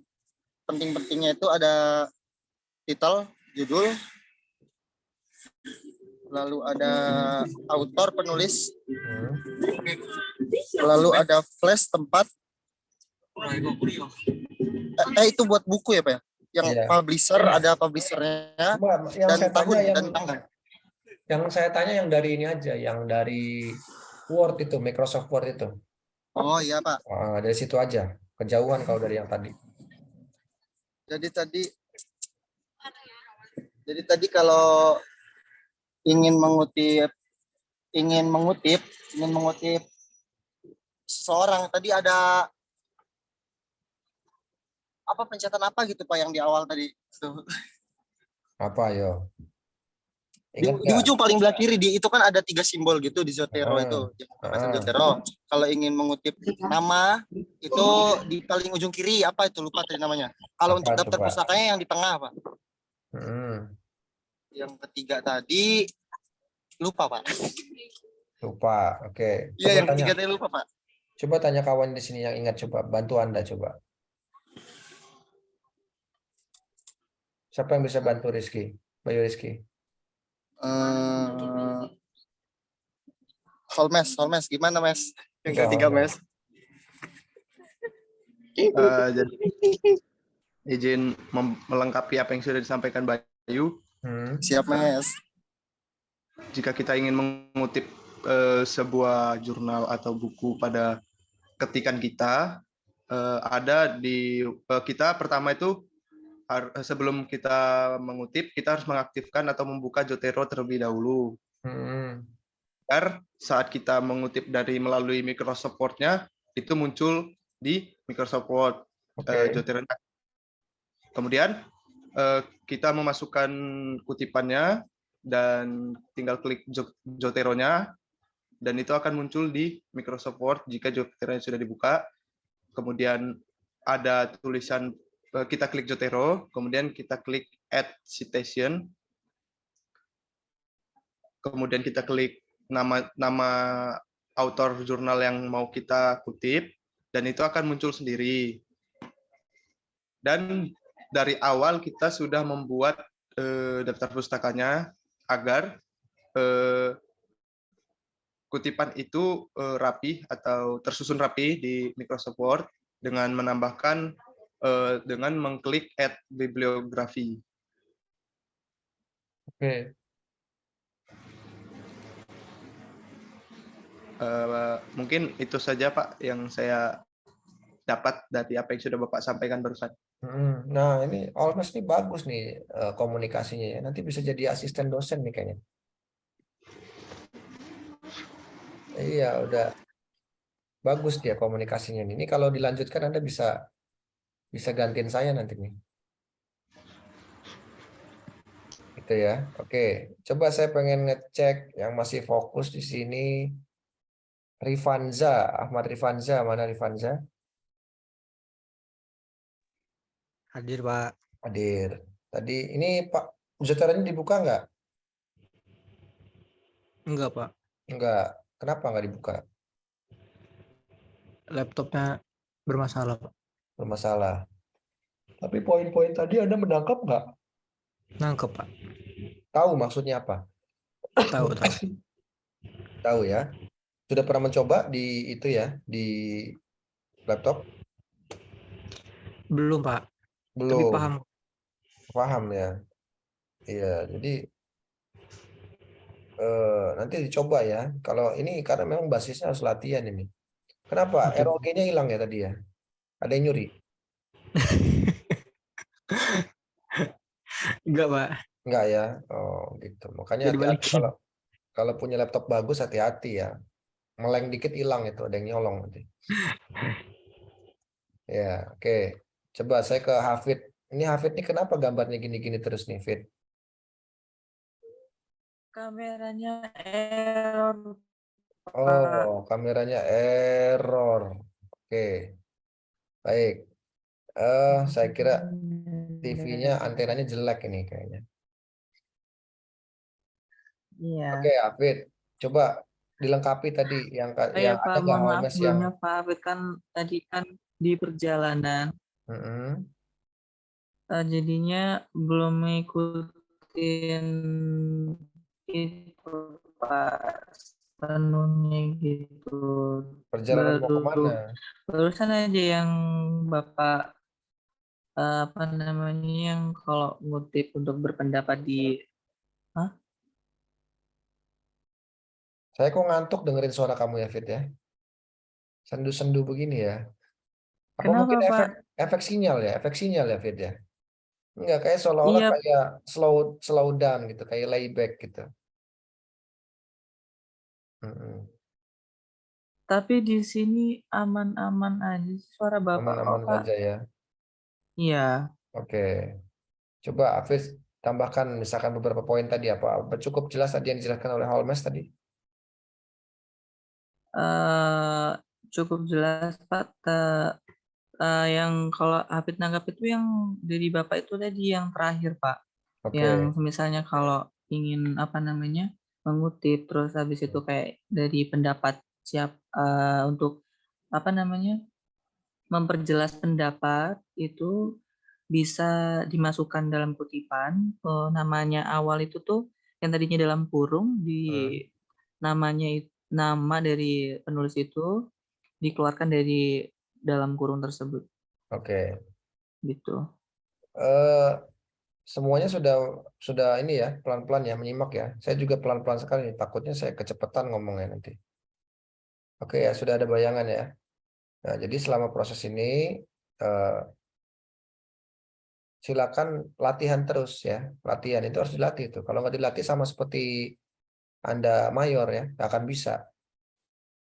penting-pentingnya itu ada titel, judul, lalu ada autor, penulis, lalu ada flash tempat. Itu buat buku ya Pak ya? Yang publisher, ada publishernya, dan tahun dan tanggal. Yang saya tanya yang dari ini aja, yang dari Word itu, Microsoft Word itu. Oh iya Pak. Dari situ aja, kejauhan kalau dari yang tadi. Jadi tadi kalau ingin mengutip seseorang, tadi ada apa, pencetatan apa gitu Pak yang di awal tadi? Apa yo? Di ujung paling belah kiri itu kan ada 3 simbol gitu di Zotero itu. Zotero. Kalau ingin mengutip nama itu di paling ujung kiri, apa itu, lupa tadi namanya. Kalau untuk daftar pustakanya yang di tengah Pak. Yang ketiga tadi lupa Pak. Lupa, oke. Iya, yang ketiga tadi lupa Pak. Coba tanya kawan di sini yang ingat, coba bantu Anda coba. Siapa yang bisa bantu Rizky? Bayu Rizky. Holmes, gimana Mes? Yang ketiga Mes. Jadi izin melengkapi apa yang sudah disampaikan Bayu. Siap Mes. Jika kita ingin mengutip sebuah jurnal atau buku pada ketikan kita, ada di kita pertama itu sebelum kita mengutip, kita harus mengaktifkan atau membuka Zotero terlebih dahulu. Agar saat kita mengutip melalui Microsoft Word-nya, itu muncul di Microsoft Word. Zotero. Kemudian kita memasukkan kutipannya dan tinggal klik Zotero-nya, dan itu akan muncul di Microsoft Word jika Zotero-nya sudah dibuka. Kemudian ada tulisan, kita klik Zotero, kemudian kita klik Add Citation, kemudian kita klik nama autor jurnal yang mau kita kutip, dan itu akan muncul sendiri. Dan dari awal kita sudah membuat daftar pustakanya agar kutipan itu rapi atau tersusun rapi di Microsoft Word dengan menambahkan dengan mengklik Add Bibliography. Oke. Mungkin itu saja Pak yang saya dapat dari apa yang sudah Bapak sampaikan barusan. Nah ini Holmes nih bagus nih komunikasinya ya. Nanti bisa jadi asisten dosen nih kayaknya. Iya udah bagus dia komunikasinya nih. Ini kalau dilanjutkan Anda bisa gantiin saya nanti nih. Gitu ya. Oke, coba saya pengen ngecek yang masih fokus di sini. Rifanza, Ahmad Rifanza, mana Rifanza? Hadir Pak. Hadir. Tadi ini Pak Zotero-nya dibuka nggak? Enggak Pak. Enggak. Kenapa nggak dibuka? Laptopnya bermasalah Pak. Bermasalah. Tapi poin-poin tadi Anda menangkap nggak? Nangkep Pak. Tahu maksudnya apa? Tahu. Tahu ya. Sudah pernah mencoba di itu ya, di laptop? Belum Pak. Belum. Tapi paham. Paham ya. Iya, jadi nanti dicoba ya. Kalau ini karena memang basisnya harus latihan ini. Kenapa? Oke. ROG-nya hilang ya tadi ya? Ada yang nyuri? Enggak, Pak. Enggak ya? Oh gitu. Makanya Udah hati-hati dibalikin. kalau punya laptop bagus, hati-hati ya. Meleng dikit hilang itu, ada yang nyolong nanti. Ya, oke. Coba saya ke Hafid. Ini Hafid nih kenapa gambarnya gini-gini terus nih, Fit? Kameranya error, Pak. Oh, kameranya error. Oke. Baik. Saya kira TV-nya antenanya jelek ini kayaknya. Iya. Oke, Hafid. Coba dilengkapi tadi yang Oh iya, Pak, ada nggak mohon maaf Holmes yang sebelumnya Pak Afid kan tadi kan di perjalanan. Jadinya belum mengikutin itu Pak penuhnya gitu. perjalanan mau kemana? Barusan aja yang Bapak apa namanya yang kalau ngutip untuk berpendapat di Saya kok ngantuk dengerin suara kamu ya, Fit ya. Sendu-sendu begini ya. Apa Kenapa, mungkin Pak? efek sinyal ya, Fit ya? Enggak, kayak seolah-olah Iya. kayak slow down gitu, kayak layback gitu. Tapi di sini aman-aman aja suara Bapak kok, Aman-aman Pak. saja ya. Iya. Oke. Coba Hafiz tambahkan misalkan beberapa poin tadi apa cukup jelas tadi yang dijelaskan oleh Holmes tadi. Cukup jelas Pak. Yang kalau Hafid nanggap itu yang dari Bapak itu tadi yang terakhir Pak. Oke. Yang misalnya kalau ingin apa namanya mengutip terus habis itu kayak dari pendapat untuk apa namanya memperjelas pendapat itu bisa dimasukkan dalam kutipan. Namanya awal itu tuh yang tadinya dalam kurung di nama dari penulis itu dikeluarkan dari dalam kurung tersebut. Oke. Gitu. Semuanya sudah ini ya pelan-pelan ya menyimak ya. Saya juga pelan-pelan sekali nih, takutnya saya kecepatan ngomongnya nanti. Oke ya, sudah ada bayangan ya. Nah, jadi selama proses ini silakan latihan terus ya. Latihan itu harus dilatih tuh. Kalau nggak dilatih sama seperti Anda mayor ya, nggak akan bisa.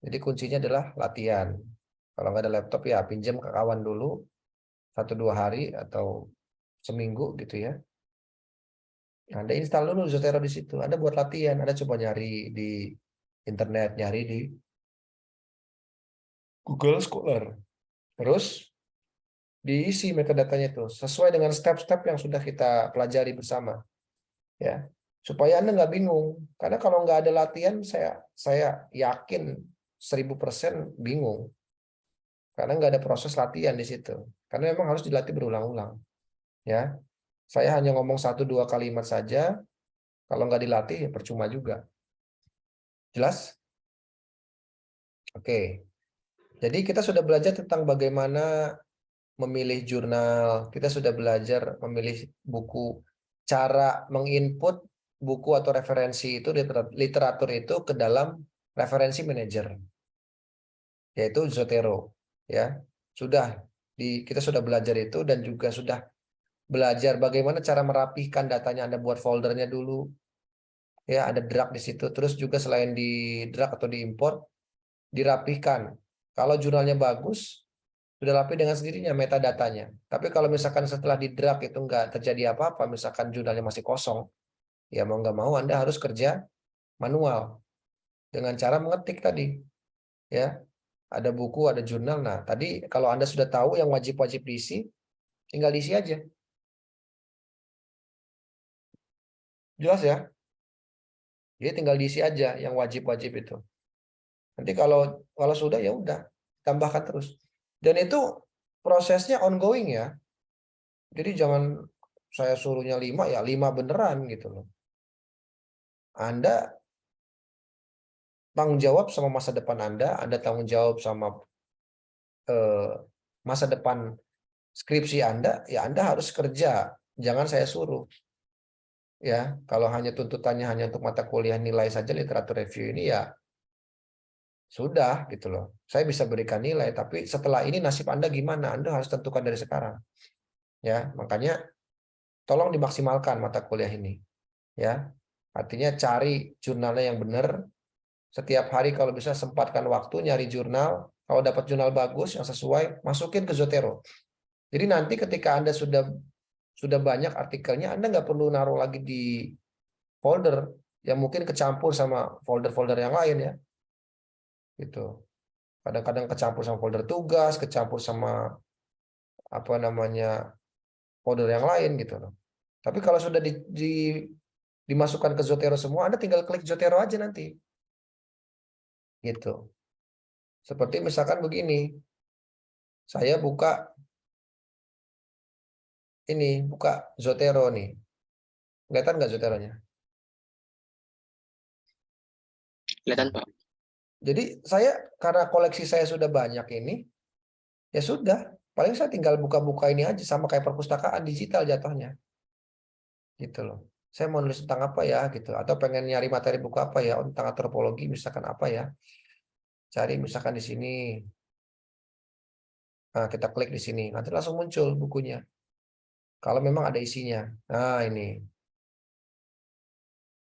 Jadi kuncinya adalah latihan. Kalau nggak ada laptop ya pinjam ke kawan dulu 1-2 hari atau seminggu gitu ya. Anda install dulu Zotero di situ. Anda buat latihan. Anda coba nyari di internet, nyari di Google Scholar. Terus diisi metadatanya itu sesuai dengan step-step yang sudah kita pelajari bersama. Ya, supaya Anda nggak bingung. Karena kalau nggak ada latihan, saya yakin 1000% bingung. Karena nggak ada proses latihan di situ. Karena memang harus dilatih berulang-ulang. Ya, saya hanya ngomong 1-2 kalimat saja. Kalau nggak dilatih, ya percuma juga. Jelas? Oke. Jadi kita sudah belajar tentang bagaimana memilih jurnal. Kita sudah belajar memilih buku. Cara menginput buku atau referensi itu, literatur itu ke dalam referensi manager. Yaitu Zotero. Ya, kita sudah belajar itu dan juga sudah belajar bagaimana cara merapihkan datanya. Anda buat foldernya dulu, ya ada drag di situ. Terus juga selain di drag atau diimport, dirapihkan. Kalau jurnalnya bagus, sudah rapi dengan sendirinya metadatanya. Tapi kalau misalkan setelah di drag itu nggak terjadi apa-apa, misalkan jurnalnya masih kosong, ya mau nggak mau Anda harus kerja manual dengan cara mengetik tadi, ya. Ada buku, ada jurnal. Nah, tadi kalau Anda sudah tahu yang wajib-wajib diisi, tinggal diisi aja. Jelas ya? Jadi tinggal diisi aja yang wajib-wajib itu. Nanti kalau sudah ya udah, tambahkan terus. Dan itu prosesnya ongoing ya. Jadi jangan saya suruhnya 5 ya 5 beneran gitu loh. Anda tanggung jawab sama masa depan Anda tanggung jawab sama masa depan skripsi Anda, ya Anda harus kerja. Jangan saya suruh. Ya, kalau hanya tuntutannya hanya untuk mata kuliah nilai saja literatur review ini ya sudah gitu loh. Saya bisa berikan nilai, tapi setelah ini nasib Anda gimana? Anda harus tentukan dari sekarang. Ya, makanya tolong dimaksimalkan mata kuliah ini. Ya. Artinya cari jurnalnya yang benar. Setiap hari kalau bisa sempatkan waktu nyari jurnal. Kalau dapat jurnal bagus yang sesuai, masukin ke Zotero. Jadi nanti ketika Anda sudah banyak artikelnya, Anda nggak perlu naruh lagi di folder yang mungkin kecampur sama folder-folder yang lain ya. Gitu. Kadang-kadang kecampur sama folder tugas, kecampur sama apa namanya folder yang lain gitu loh. Tapi kalau sudah dimasukkan ke Zotero semua, Anda tinggal klik Zotero aja nanti. Gitu. Seperti misalkan begini. Saya buka Zotero nih. Kelihatan nggak Zoteronya? Kelihatan, Pak. Jadi saya karena koleksi saya sudah banyak ini, ya sudah, paling saya tinggal buka-buka ini aja sama kayak perpustakaan digital jatuhnya. Gitu loh. Saya mau nulis tentang apa ya gitu, atau pengen nyari materi buku apa ya, tentang antropologi misalkan apa ya. Cari misalkan di sini. Nah, kita klik di sini, nanti langsung muncul bukunya. Kalau memang ada isinya. Nah, ini.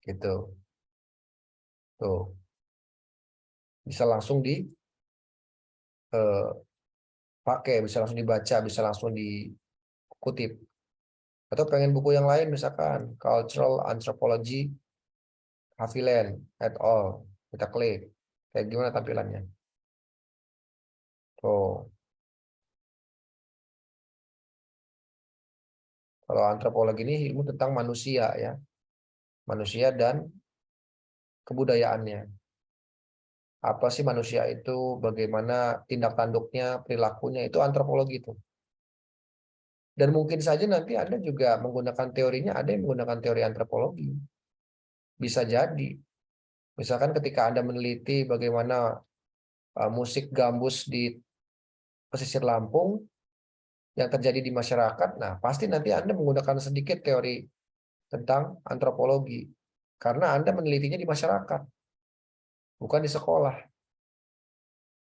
Gitu. Tuh. Bisa langsung dipakai, bisa langsung dibaca, bisa langsung dikutip. Atau pengen buku yang lain misalkan Cultural Anthropology Haviland et al. Kita klik. Kayak gimana tampilannya? Tuh. Kalau antropologi ini ilmu tentang manusia ya. Manusia dan kebudayaannya. Apa sih manusia itu, bagaimana tindak tanduknya, perilakunya, itu antropologi itu. Dan mungkin saja nanti Anda juga menggunakan teorinya, ada yang menggunakan teori antropologi. Bisa jadi. Misalkan ketika Anda meneliti bagaimana musik gambus di pesisir Lampung yang terjadi di masyarakat, nah pasti nanti Anda menggunakan sedikit teori tentang antropologi. Karena Anda menelitinya di masyarakat, bukan di sekolah.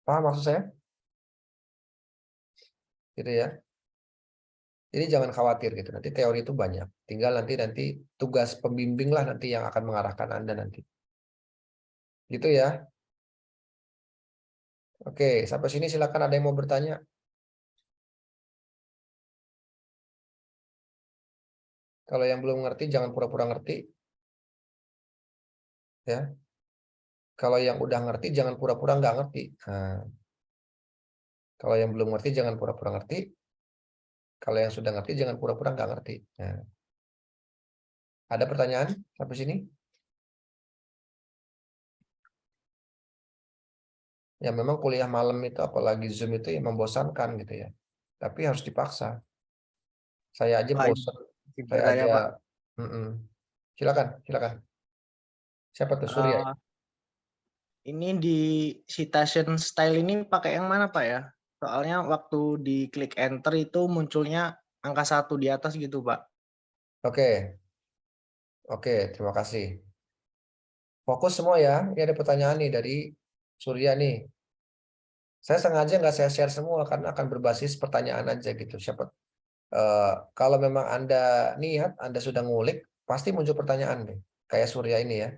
Paham maksud saya? Gitu ya. Jadi jangan khawatir gitu. Nanti teori itu banyak. Tinggal nanti tugas pembimbing lah nanti yang akan mengarahkan Anda nanti. Gitu ya. Oke, sampai sini silakan ada yang mau bertanya. Kalau yang belum ngerti jangan pura-pura ngerti. Ya. Kalau yang udah ngerti jangan pura-pura nggak ngerti. Nah. Kalau yang belum ngerti jangan pura-pura ngerti. Kalau yang sudah ngerti jangan pura-pura nggak ngerti. Nah. Ada pertanyaan sampai sini? Ya memang kuliah malam itu apalagi Zoom itu ya membosankan gitu ya. Tapi harus dipaksa. Saya aja bosan. Saya aja. Pak. Silakan. Siapa tuh Surya? Ini di citation style ini pakai yang mana Pak ya? Soalnya waktu di klik enter itu munculnya angka 1 di atas gitu Pak. Oke, terima kasih. Fokus semua ya. Ini ada pertanyaan nih dari Surya nih. Saya sengaja nggak saya share semua karena akan berbasis pertanyaan aja gitu. Siapa? Kalau memang Anda niat, Anda sudah ngulik, pasti muncul pertanyaan deh. Kayak Surya ini ya.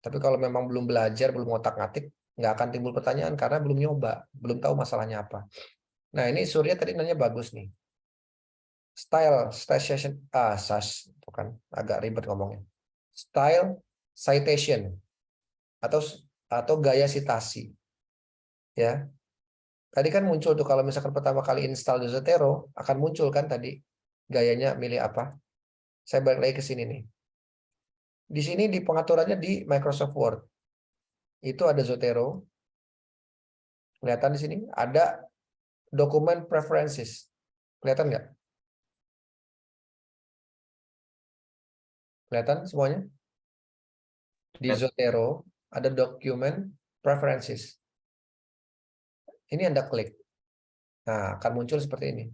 Tapi kalau memang belum belajar, belum ngotak-ngatik, nggak akan timbul pertanyaan karena belum nyoba, belum tahu masalahnya apa. Nah ini Surya tadi nanya bagus nih. Bukan, agak ribet ngomongnya. Style citation atau gaya citasi. Ya. Tadi kan muncul tuh kalau misalkan pertama kali install di Zotero akan muncul kan tadi gayanya milih apa. Saya balik lagi ke sini nih. Di sini di pengaturannya di Microsoft Word. Itu ada Zotero. Kelihatan di sini ada dokumen preferences. Kelihatan nggak? Kelihatan semuanya? Di Zotero ada dokumen preferences. Ini Anda klik. Nah, akan muncul seperti ini.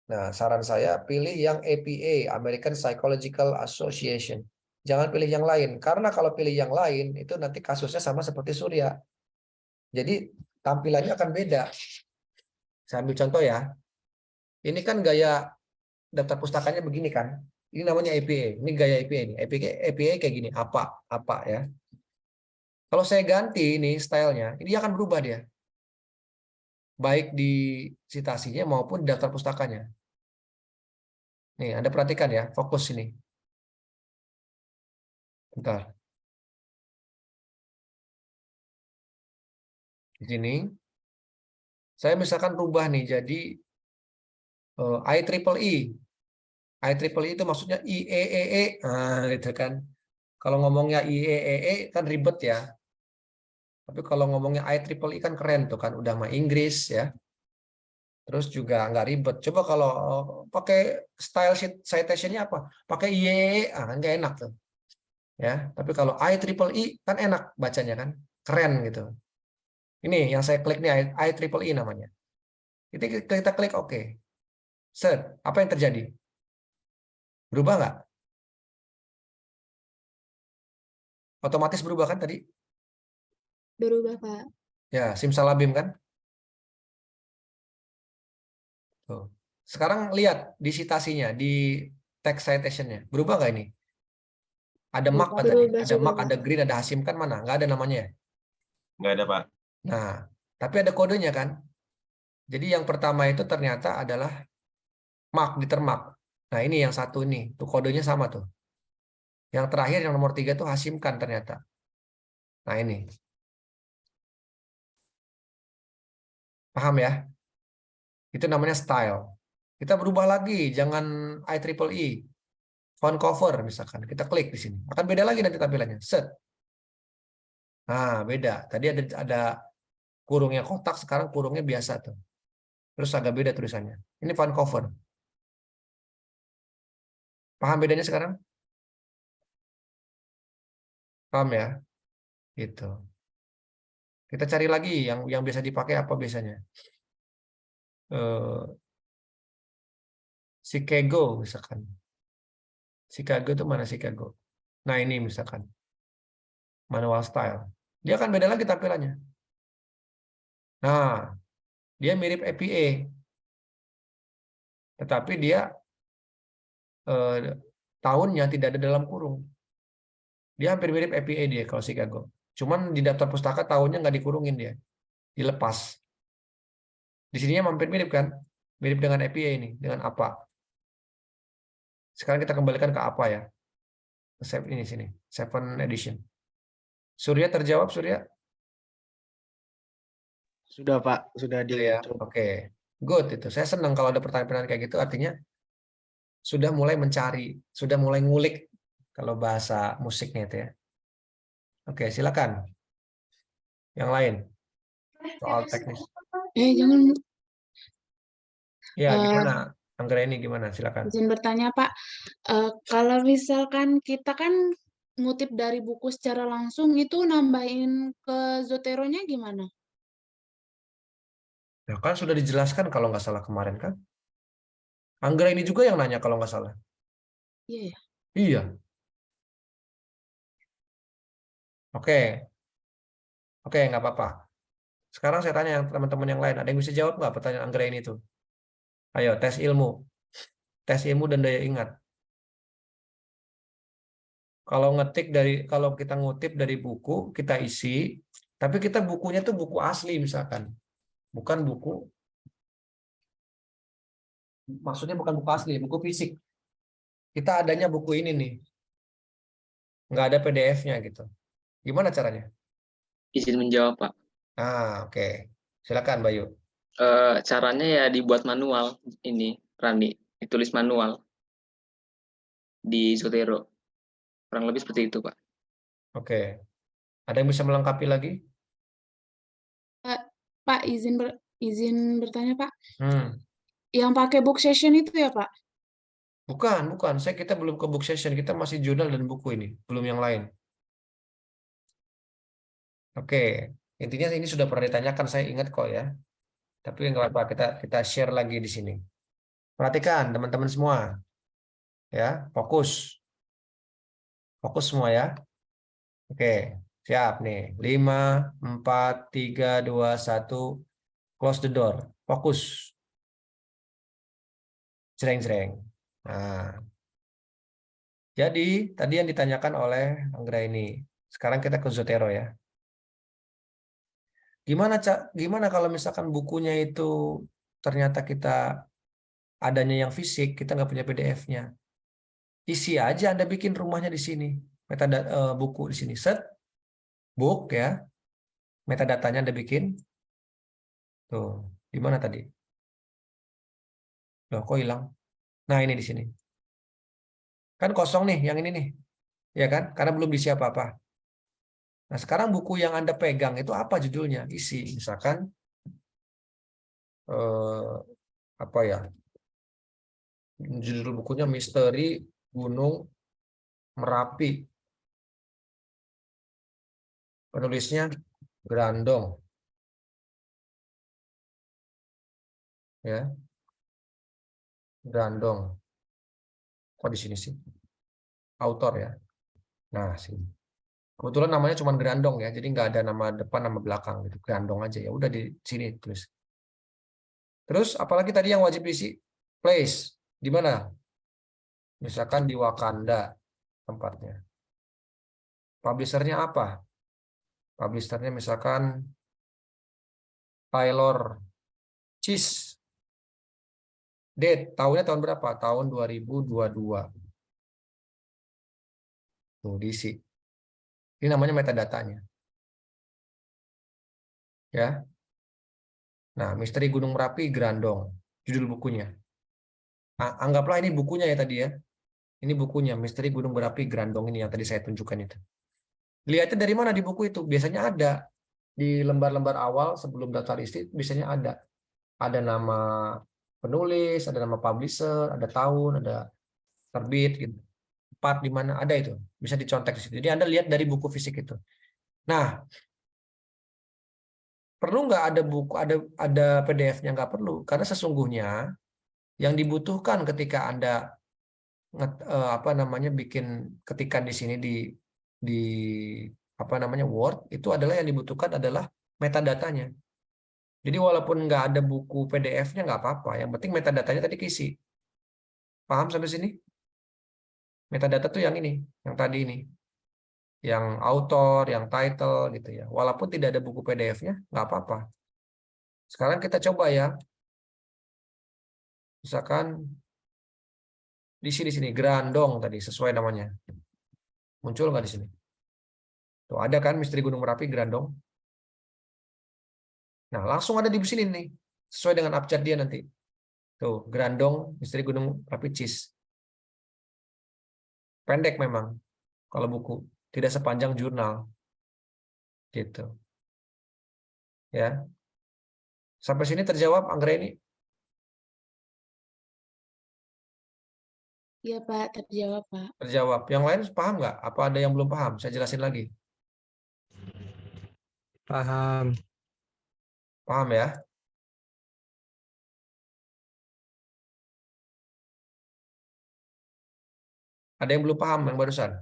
Nah, saran saya pilih yang APA, American Psychological Association. Jangan pilih yang lain. Karena kalau pilih yang lain, itu nanti kasusnya sama seperti Surya. Jadi tampilannya akan beda. Saya ambil contoh ya. Ini kan gaya daftar pustakanya begini kan. Ini namanya APA. Ini gaya APA ini. APA kayak gini. Apa ya. Kalau saya ganti ini stylenya, ini akan berubah dia. Baik di citasinya maupun di daftar pustakanya. Nih, Anda perhatikan ya. Fokus ini. Bentar. Di sini. Saya misalkan rubah nih jadi IEEE. IEEE itu maksudnya IEEE. Nah, gitu kan. Kalau ngomongnya IEEE kan ribet ya. Tapi kalau ngomongnya IEEE kan keren tuh kan. Udah mah Inggris ya. Terus juga nggak ribet. Coba kalau pakai style citation-nya apa? Pakai IEEE. Nggak enak tuh. Ya. Tapi kalau IEEE kan enak bacanya kan. Keren gitu. Ini yang saya klik nih IEEE namanya. Kita klik OK. Set. Apa yang terjadi? Berubah nggak? Otomatis berubah kan tadi? Berubah, Pak. Ya, simsalabim kan? Tuh. Sekarang lihat di citasinya, di text citation-nya. Berubah nggak ini? Ada Mark kan tadi? Ada Mark, ada Green, ada Hasim kan mana? Nggak ada namanya ya? Nggak ada, Pak. Nah, tapi ada kodenya kan? Jadi yang pertama itu ternyata adalah Mark, ditermark. Nah, ini yang satu nih. Tuh kodenya sama tuh. Yang terakhir, yang nomor 3 tuh Hasim kan ternyata. Nah, ini. Paham ya? Itu namanya style. Kita berubah lagi, jangan IEEE. Font cover misalkan. Kita klik di sini. Akan beda lagi nanti tampilannya. Set. Nah, beda. Tadi ada kurungnya kotak, sekarang kurungnya biasa tuh. Terus agak beda tulisannya. Ini font cover. Paham bedanya sekarang? Paham ya? Gitu. Kita cari lagi yang biasa dipakai apa biasanya. Chicago misalkan. Chicago itu mana Chicago? Nah, ini misalkan. Manual style. Dia akan beda lagi tampilannya. Nah, dia mirip APA. Tetapi dia tahunnya tidak ada dalam kurung. Dia hampir mirip APA dia kalau Chicago. Cuman di daftar pustaka tahunnya nggak dikurungin dia. Dilepas. Di sininya hampir mirip kan? Mirip dengan APA ini. Dengan apa? Sekarang kita kembalikan ke apa ya? Ini sini. 7 edition. Surya terjawab, Surya? Sudah, Pak. Sudah Ya. Oke. Good itu. Saya senang kalau ada pertanyaan-pertanyaan kayak gitu. Artinya sudah mulai mencari, sudah mulai ngulik kalau bahasa musiknya itu ya. Oke, silakan. Yang lain. Soal teknis. Jangan. Ya, gimana? Anggreni gimana? Silakan. Izin bertanya, Pak. Kalau misalkan kita kan ngutip dari buku secara langsung, itu nambahin ke Zotero-nya gimana? Nah, kan sudah dijelaskan kalau nggak salah kemarin kan? Anggreni juga yang nanya kalau nggak salah. Iya ya. Iya. Oke. Oke, nggak apa-apa. Sekarang saya tanya yang teman-teman yang lain. Ada yang bisa jawab nggak pertanyaan Anggreni itu? Ayo, tes ilmu. Tes ilmu dan daya ingat. Kalau kita ngutip dari buku, kita isi, tapi kita bukunya tuh buku asli misalkan. Bukan buku, maksudnya bukan buku asli, buku fisik. Kita adanya buku ini nih. Nggak ada PDF-nya gitu. Gimana caranya? Izin menjawab, Pak. Oke. Silakan, Bayu. Caranya ya dibuat manual ini, Rani. Ditulis manual di Zotero. Kurang lebih seperti itu, Pak. Oke. Ada yang bisa melengkapi lagi? Pak, izin bertanya, Pak. Yang pakai book session itu ya, Pak? Bukan. Kita belum ke book session. Kita masih jurnal dan buku ini. Belum yang lain. Oke. Intinya ini sudah pernah ditanyakan. Saya ingat kok ya. Tapi nggak apa-apa. Kita share lagi di sini. Perhatikan teman-teman semua. Ya, fokus. Fokus semua ya. Oke, siap nih. 5, 4, 3, 2, 1. Close the door. Fokus. Jreng-jreng. Nah, jadi tadi yang ditanyakan oleh Anggra ini. Sekarang kita ke Zotero ya. Gimana kalau misalkan bukunya itu ternyata kita adanya yang fisik, kita nggak punya PDF-nya. Isi aja Anda bikin rumahnya di sini. Buku di sini. Set, book ya. Metadatanya Anda bikin. Tuh, di mana tadi? Loh, kok hilang? Nah, ini di sini. Kan kosong nih, yang ini nih. Ya kan? Karena belum diisi apa-apa. Nah, sekarang buku yang Anda pegang itu apa judulnya? Isi. Misalkan, apa ya? Judul bukunya Misteri Gunung Merapi. Penulisnya Grandong. Ya. Grandong. Kok di sini sih? Autor ya. Nah, sini. Kebetulan namanya cuma Grandong ya, jadi nggak ada nama depan, nama belakang gitu. Grandong aja ya. Udah di sini tulis. Terus apalagi tadi yang wajib diisi? Place. Di mana? Misalkan di Wakanda tempatnya. Publishernya apa? Publishernya misalkan Taylor Cheese. Date, tahunnya tahun berapa? Tahun 2022. Tuh, diisi. Ini namanya metadatanya. Ya. Nah, Misteri Gunung Merapi Grandong, judul bukunya. Nah, anggaplah ini bukunya ya tadi ya. Ini bukunya, Misteri Gunung Merapi Grandong ini yang tadi saya tunjukkan itu. Lihatnya dari mana di buku itu? Biasanya ada. Di lembar-lembar awal sebelum daftar isi, biasanya ada. Ada nama penulis, ada nama publisher, ada tahun, ada terbit, gitu. Part di mana ada itu. Bisa dicontek di situ. Jadi Anda lihat dari buku fisik itu. Nah, perlu nggak ada buku, ada PDF-nya? Nggak perlu, karena sesungguhnya yang dibutuhkan ketika Anda apa namanya bikin ketikan di sini di apa namanya Word, itu adalah yang dibutuhkan adalah metadatanya. Jadi walaupun nggak ada buku PDF-nya nggak apa-apa, yang penting metadatanya tadi keisi. Paham sampai sini? Metadata tuh yang ini, yang tadi ini, yang author, yang title gitu ya. Walaupun tidak ada buku PDF-nya nggak apa-apa. Sekarang kita coba ya. Misalkan di sini Grandong tadi sesuai namanya. Muncul nggak di sini? Tuh ada kan Misteri Gunung Merapi Grandong. Nah, langsung ada di sini nih. Sesuai dengan abjad dia nanti. Tuh, Grandong Misteri Gunung Merapi Cheese. Pendek memang kalau buku, tidak sepanjang jurnal. Gitu. Ya. Sampai sini terjawab Anggra ini? Iya Pak, terjawab Pak. Terjawab. Yang lain paham nggak? Apa ada yang belum paham? Saya jelasin lagi. Paham. Paham ya? Ada yang belum paham yang barusan?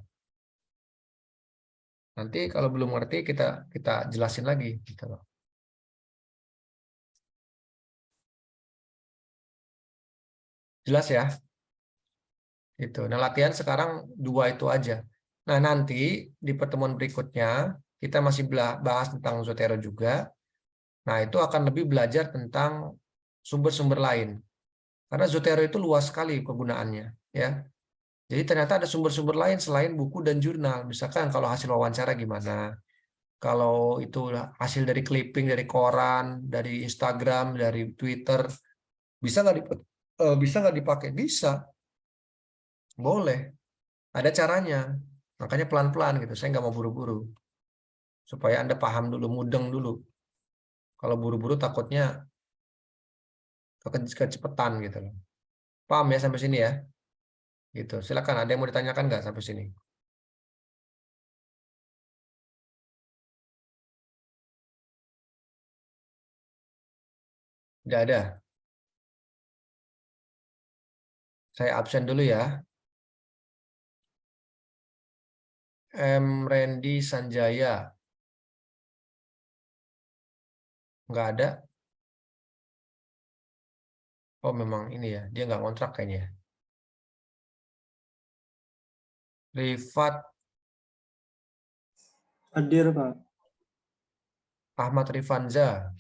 Nanti kalau belum ngerti kita jelasin lagi gitu loh. Jelas ya? Gitu. Nah, latihan sekarang 2 itu aja. Nah, nanti di pertemuan berikutnya kita masih bahas tentang Zotero juga. Nah, itu akan lebih belajar tentang sumber-sumber lain. Karena Zotero itu luas sekali kegunaannya, ya. Jadi ternyata ada sumber-sumber lain selain buku dan jurnal. Misalkan kalau hasil wawancara gimana? Kalau itu hasil dari clipping dari koran, dari Instagram, dari Twitter, bisa nggak dipakai? Bisa, boleh. Ada caranya. Makanya pelan-pelan gitu. Saya nggak mau buru-buru. Supaya Anda paham dulu, mudeng dulu. Kalau buru-buru takutnya kecepatan gitu loh. Paham ya sampai sini ya? Gitu. Silakan, ada yang mau ditanyakan nggak sampai sini? Nggak ada. Saya absen dulu ya. M. Randy Sanjaya. Nggak ada. Oh, memang ini ya. Dia nggak kontrak kayaknya. Rifat Hadir, Pak. Ahmad Rifanza.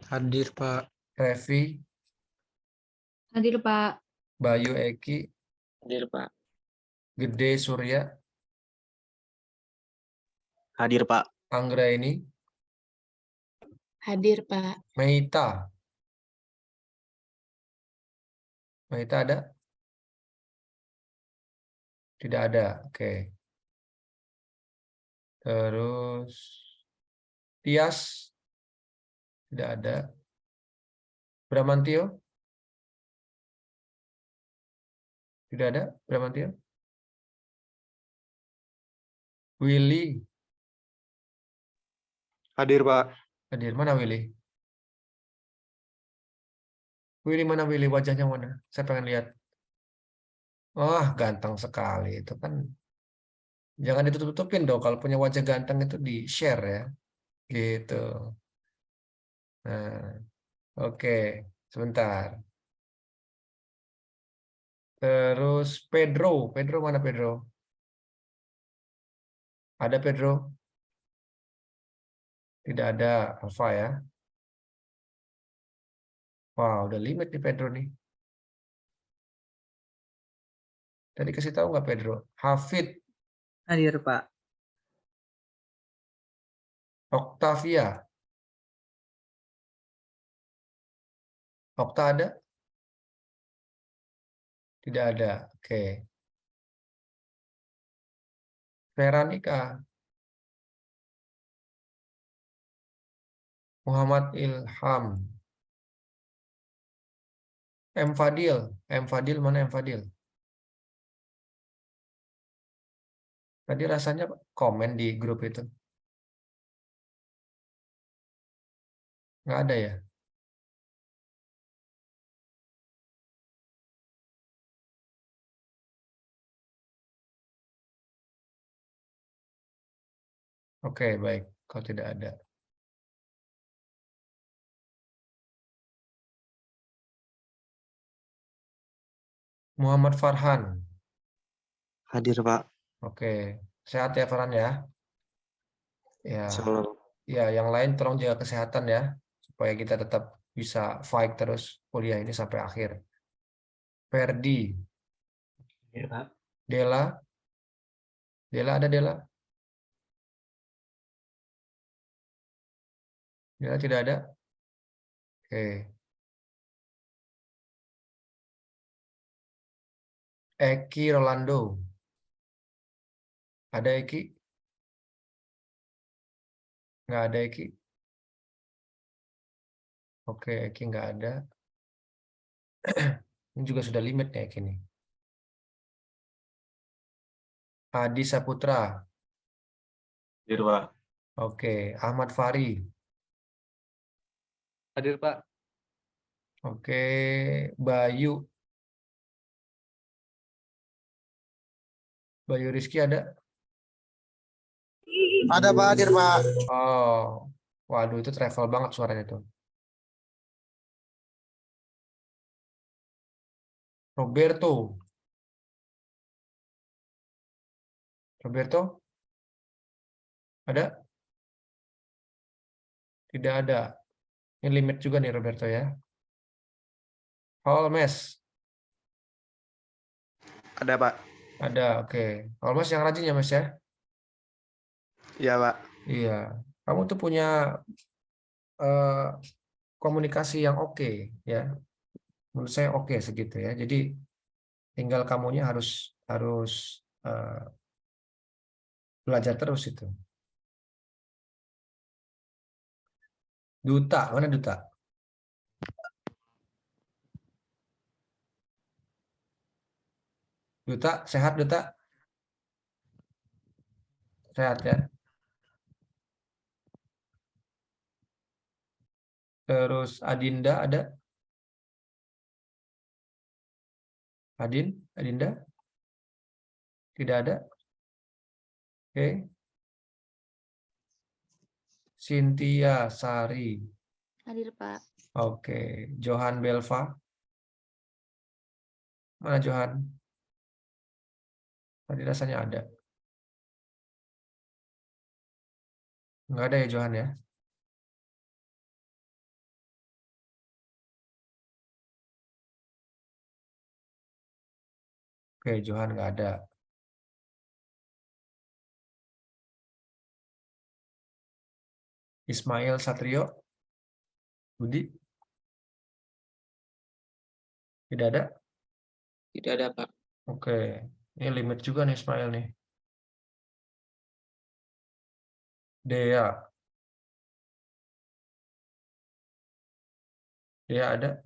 Hadir, Pak. Revi Hadir, Pak. Bayu Eki. Hadir, Pak. Gede Surya. Hadir, Pak. Anggra ini. Hadir, Pak. Meita. Meita ada? Tidak ada. Oke. Terus Tias. Tidak ada. Bramantio. Tidak ada. Bramantio. Willy. Hadir, Pak. Hadir. Mana Willy? Willy mana Willy? Wajahnya mana? Saya pengen lihat. Wah, ganteng sekali. Itu kan. Jangan ditutup-tutupin dong. Kalau punya wajah ganteng itu di-share ya. Gitu. Nah, oke. Sebentar. Terus Pedro. Pedro mana Pedro? Ada Pedro? Tidak ada. Alfa ya. Wow, udah limit nih Pedro nih. Tadi kasih tahu nggak Pedro? Hafid. Hadir, Pak. Octavia. Okta ada? Tidak ada. Oke. Veronica. Muhammad Ilham. M. Fadil. M. Fadil mana M. Fadil? Tadi rasanya komen di grup itu. Nggak ada ya? Oke, baik. Kalau tidak ada. Muhammad Farhan. Hadir, Pak. Oke. Sehat ya Farhan ya? Ya. Selalu. Ya, yang lain tolong jaga kesehatan ya. Supaya kita tetap bisa fight terus kuliah ini sampai akhir. Ferdi. Hadir, Pak. Dela. Dela ada Dela? Dela tidak ada? Oke. Eki Rolando. Ada Eki? Nggak ada Eki? Oke, Eki nggak ada. Ini juga sudah limit ya Eki nih. Adi Saputra. Hadir, Pak. Oke, Ahmad Fari. Hadir, Pak. Oke, Bayu. Bayu Rizky ada? Ada Pak, hadir Pak. Oh, waduh itu travel banget suaranya tuh. Roberto. Roberto? Ada? Tidak ada. Ini limit juga nih Roberto ya. Holmes. Ada, Pak. Ada, oke. Holmes yang rajin ya Mas ya? Iya, Pak. Iya. Kamu tuh punya komunikasi yang oke ya. Menurut saya oke segitu ya. Jadi tinggal kamunya harus belajar terus itu. Duta, mana Duta? Duta, sehat Duta? Sehat ya. Terus Adinda ada? Adinda? Tidak ada? Oke. Cynthia Sari. Hadir, Pak. Oke. Johan Belva. Mana Johan? Tadi rasanya ada. Nggak ada ya Johan ya? Oke, Johan nggak ada. Ismail Satrio. Budi. Tidak ada? Tidak ada, Pak. Oke. Ini limit juga nih Ismail nih. Dea. Dea ada?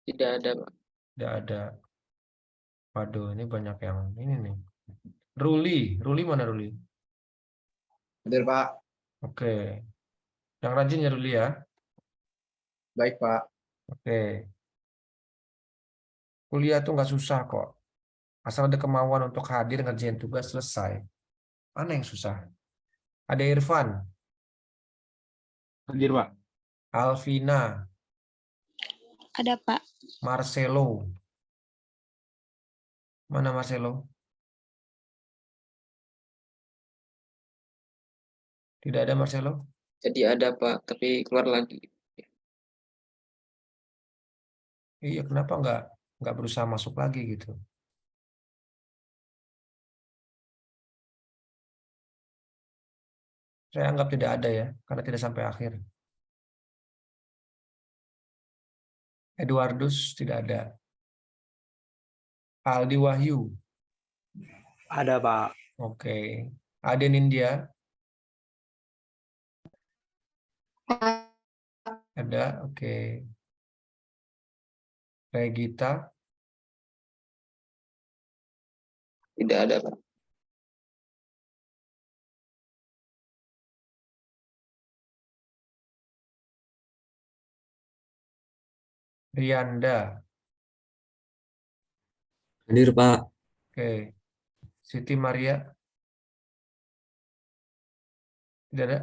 Tidak ada, Pak. Tidak ada. Waduh, ini banyak yang ini nih. Ruli mana Ruli? Hadir, Pak. Oke. Yang rajin ya Ruli ya. Baik, Pak. Oke. Kuliah tuh nggak susah kok. Asal ada kemauan untuk hadir ngerjain tugas selesai. Mana yang susah? Ada Irfan. Hadir, Pak. Alvina. Ada, Pak. Marcelo. Mana Marcelo? Tidak ada Marcelo? Jadi ada, Pak, tapi keluar lagi. Iya, kenapa nggak berusaha masuk lagi gitu? Saya anggap tidak ada ya, karena tidak sampai akhir. Eduardus tidak ada. Aldi Wahyu. Ada, Pak. Oke. Aden India. Ada, oke. Regita. Tidak ada, Pak. Rianda. Hadir, Pak. Oke. Siti Maria. Tidak ada.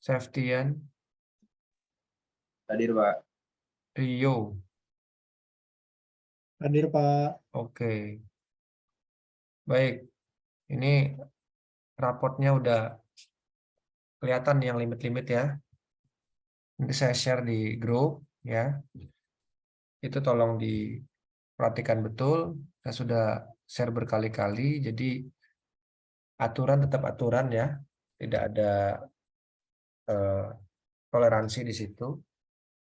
Seftian. Hadir, Pak. Rio. Hadir, Pak. Oke. Baik. Ini rapotnya udah kelihatan yang limit-limit ya. Nanti saya share di grup ya. Itu tolong diperhatikan betul. Saya sudah share berkali-kali. Jadi aturan tetap aturan ya. Tidak ada toleransi di situ.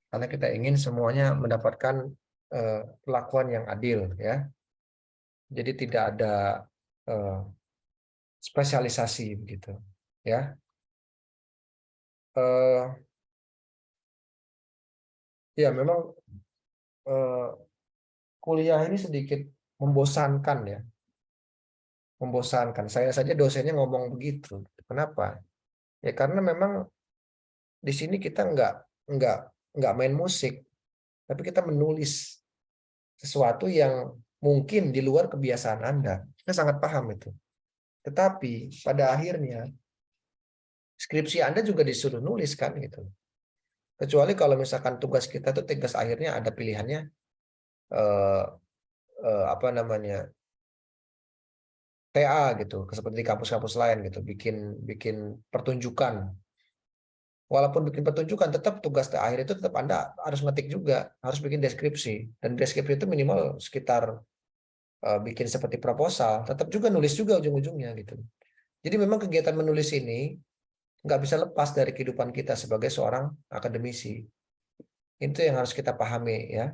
Karena kita ingin semuanya mendapatkan perlakuan yang adil ya. Jadi tidak ada spesialisasi begitu ya. Ya memang kuliah ini sedikit membosankan ya. Membosankan. Saya saja dosennya ngomong begitu. Kenapa? Ya karena memang di sini kita nggak main musik, tapi kita menulis sesuatu yang mungkin di luar kebiasaan Anda. Saya sangat paham itu. Tetapi pada akhirnya skripsi Anda juga disuruh nulis kan gitu. Kecuali kalau misalkan tugas kita tuh tugas akhirnya ada pilihannya apa namanya TA gitu, seperti di kampus-kampus lain gitu, bikin pertunjukan. Walaupun bikin pertunjukan, tetap tugas akhir itu tetap Anda harus ngetik juga, harus bikin deskripsi, dan deskripsi itu minimal sekitar bikin seperti proposal, tetap juga nulis juga ujung-ujungnya gitu. Jadi memang kegiatan menulis ini nggak bisa lepas dari kehidupan kita sebagai seorang akademisi. Itu yang harus kita pahami ya.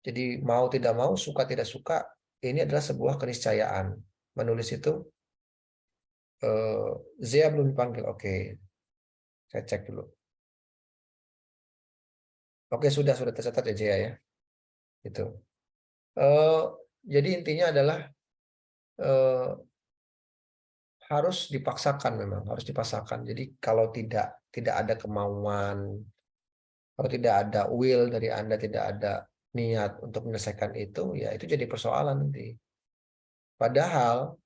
Jadi mau tidak mau, suka tidak suka, ini adalah sebuah keniscayaan. Menulis itu, Zia belum dipanggil, oke. Saya cek dulu. Oke, sudah tercatat ya Zia ya. Itu. Jadi intinya adalah harus dipaksakan memang, harus dipaksakan. Jadi kalau tidak ada kemauan, kalau tidak ada will dari Anda, tidak ada niat untuk menyelesaikan itu, ya itu jadi persoalan nanti. Padahal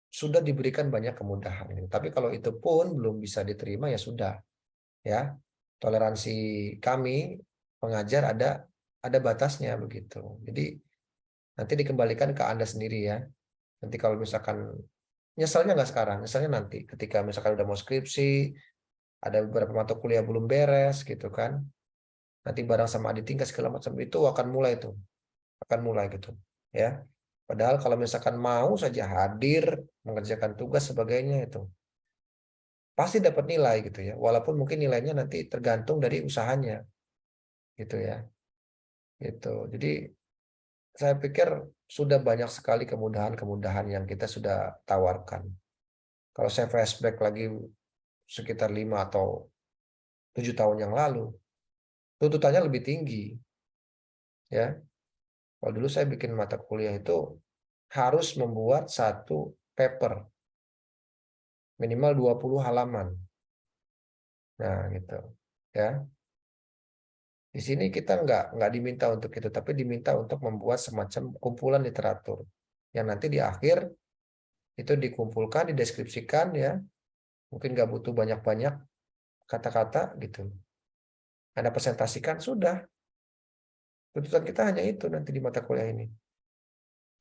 sudah diberikan banyak kemudahan. Tapi kalau itu pun belum bisa diterima ya sudah, ya. Toleransi kami pengajar ada batasnya begitu. Jadi nanti dikembalikan ke Anda sendiri ya. Nanti kalau misalkan nyeselnya nggak sekarang, nyeselnya nanti ketika misalkan udah mau skripsi, ada beberapa mata kuliah belum beres gitu kan. Nanti bareng sama adik tingkat segala macam itu akan mulai gitu ya. Padahal kalau misalkan mau saja hadir mengerjakan tugas sebagainya itu pasti dapat nilai gitu ya. Walaupun mungkin nilainya nanti tergantung dari usahanya gitu ya. Gitu. Jadi saya pikir sudah banyak sekali kemudahan-kemudahan yang kita sudah tawarkan. Kalau saya flashback lagi sekitar 5 atau 7 tahun yang lalu, tuntutannya lebih tinggi. Ya. Kalau dulu saya bikin mata kuliah itu harus membuat satu paper minimal 20 halaman. Nah, gitu. Ya. Di sini kita nggak diminta untuk itu, tapi diminta untuk membuat semacam kumpulan literatur yang nanti di akhir itu dikumpulkan, dideskripsikan ya. Mungkin nggak butuh banyak-banyak kata-kata gitu. Anda presentasikan sudah. Tuntutan kita hanya itu nanti di mata kuliah ini.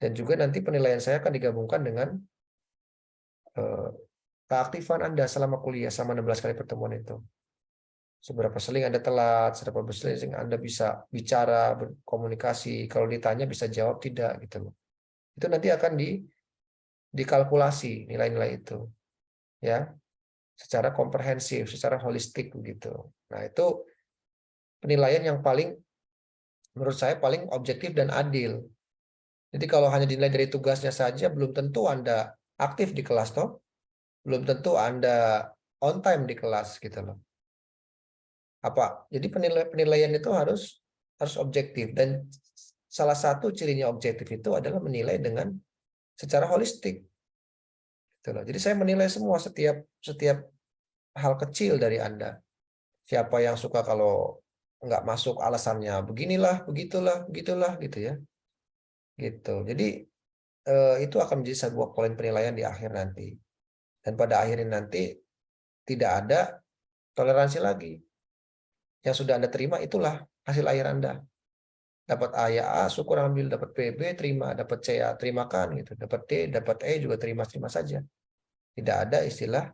Dan juga nanti penilaian saya akan digabungkan dengan keaktifan Anda selama kuliah, selama 16 kali pertemuan itu. Seberapa sering Anda telat, seberapa sering Anda bisa bicara, berkomunikasi, kalau ditanya bisa jawab tidak gitu loh. Itu nanti akan dikalkulasi nilai-nilai itu. Ya. Secara komprehensif, secara holistik begitu. Nah, itu penilaian yang menurut saya paling objektif dan adil. Jadi kalau hanya dinilai dari tugasnya saja, belum tentu Anda aktif di kelas toh. Belum tentu Anda on time di kelas gitu loh. Jadi penilaian itu harus objektif, dan salah satu cirinya objektif itu adalah menilai dengan secara holistik. Gitu loh. Jadi saya menilai semua setiap hal kecil dari Anda. Siapa yang suka kalau nggak masuk alasannya beginilah, begitulah gitu ya. Gitu. Jadi itu akan menjadi sebuah poin penilaian di akhir nanti. Dan pada akhirnya nanti tidak ada toleransi lagi. Yang sudah Anda terima itulah hasil akhir Anda. Dapat A ya A, syukur ambil, dapat B terima, dapat C ya terimakan gitu. Dapat D, dapat E juga terima saja. Tidak ada istilah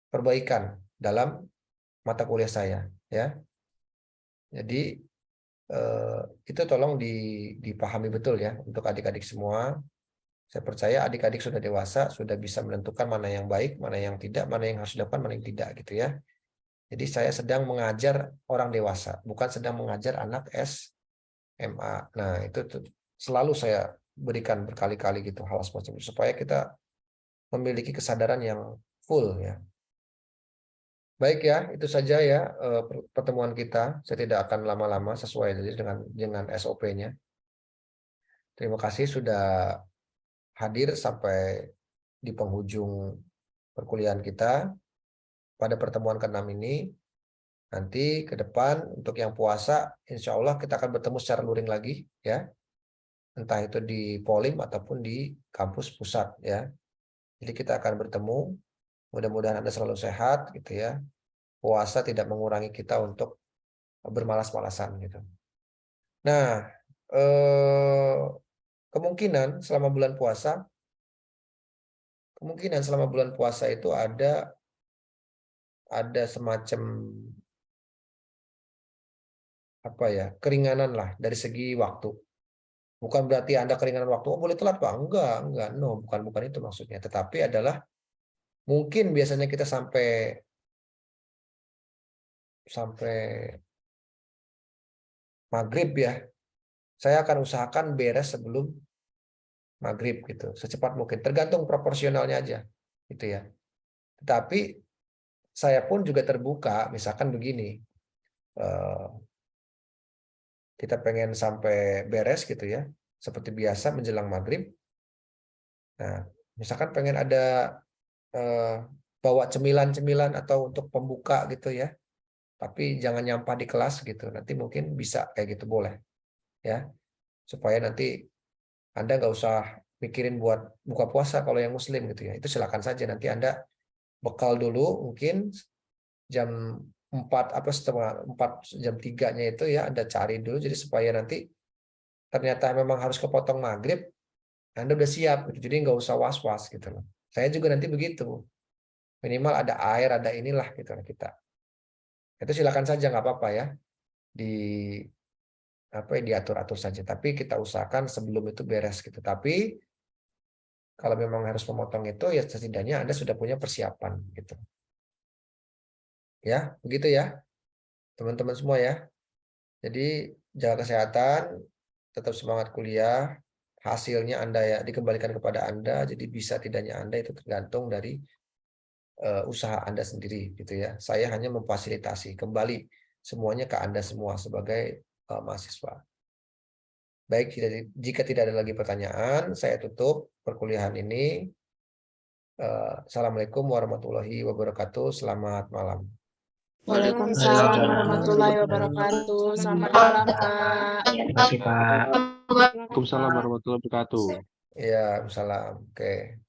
perbaikan dalam mata kuliah saya ya. Jadi itu tolong dipahami betul ya untuk adik-adik semua. Saya percaya adik-adik sudah dewasa, sudah bisa menentukan mana yang baik, mana yang tidak, mana yang harus dilakukan, mana yang tidak gitu ya. Jadi saya sedang mengajar orang dewasa, bukan sedang mengajar anak SMA. Nah, itu selalu saya berikan berkali-kali gitu hal semacam itu supaya kita memiliki kesadaran yang full ya. Baik ya, itu saja ya pertemuan kita. Saya tidak akan lama-lama sesuai dengan SOP-nya. Terima kasih sudah hadir sampai di penghujung perkuliahan kita pada pertemuan ke-6 ini. Nanti ke depan untuk yang puasa, insya Allah kita akan bertemu secara luring lagi ya. Entah itu di Polim ataupun di kampus pusat ya. Jadi kita akan bertemu. Mudah-mudahan Anda selalu sehat gitu ya. Puasa tidak mengurangi kita untuk bermalas-malasan gitu. Nah, kemungkinan selama bulan puasa itu ada semacam keringanan lah dari segi waktu. Bukan berarti Anda keringanan waktu, boleh telat Pak. Enggak, no, bukan itu maksudnya. Tetapi adalah mungkin biasanya kita sampai maghrib ya. Saya akan usahakan beres sebelum maghrib gitu, secepat mungkin. Tergantung proporsionalnya aja, gitu ya. Tetapi saya pun juga terbuka, misalkan begini, kita pengen sampai beres gitu ya, seperti biasa menjelang maghrib. Nah, misalkan pengen ada bawa cemilan-cemilan atau untuk pembuka gitu ya, tapi jangan nyampah di kelas gitu. Nanti mungkin bisa kayak gitu boleh, ya. supaya nanti Anda nggak usah mikirin buat buka puasa kalau yang Muslim gitu ya. Itu silakan saja, nanti Anda bekal dulu mungkin jam 4 apa setengah 4 jam 3-nya itu ya Anda cari dulu, jadi supaya nanti ternyata memang harus kepotong maghrib Anda udah siap gitu. Jadi nggak usah was-was gitu loh. Saya juga nanti begitu, minimal ada air, ada inilah gitu kita. Itu silakan saja, nggak apa-apa ya, diatur-atur saja, tapi kita usahakan sebelum itu beres gitu. Tapi kalau memang harus memotong itu ya setidaknya Anda sudah punya persiapan gitu. Ya, begitu ya teman-teman semua ya. Jadi jaga kesehatan, tetap semangat kuliah, hasilnya Anda ya dikembalikan kepada Anda, jadi bisa tidaknya Anda itu tergantung dari usaha Anda sendiri gitu ya. Saya hanya memfasilitasi, kembali semuanya ke Anda semua sebagai mahasiswa. Baik, jika tidak ada lagi pertanyaan, saya tutup perkuliahan ini. Assalamualaikum warahmatullahi wabarakatuh. Selamat malam. Waalaikumsalam warahmatullahi wabarakatuh. Selamat malam, Pak. Terima kasih Pak. Waalaikumsalam warahmatullahi wabarakatuh. Ya, salam. Oke.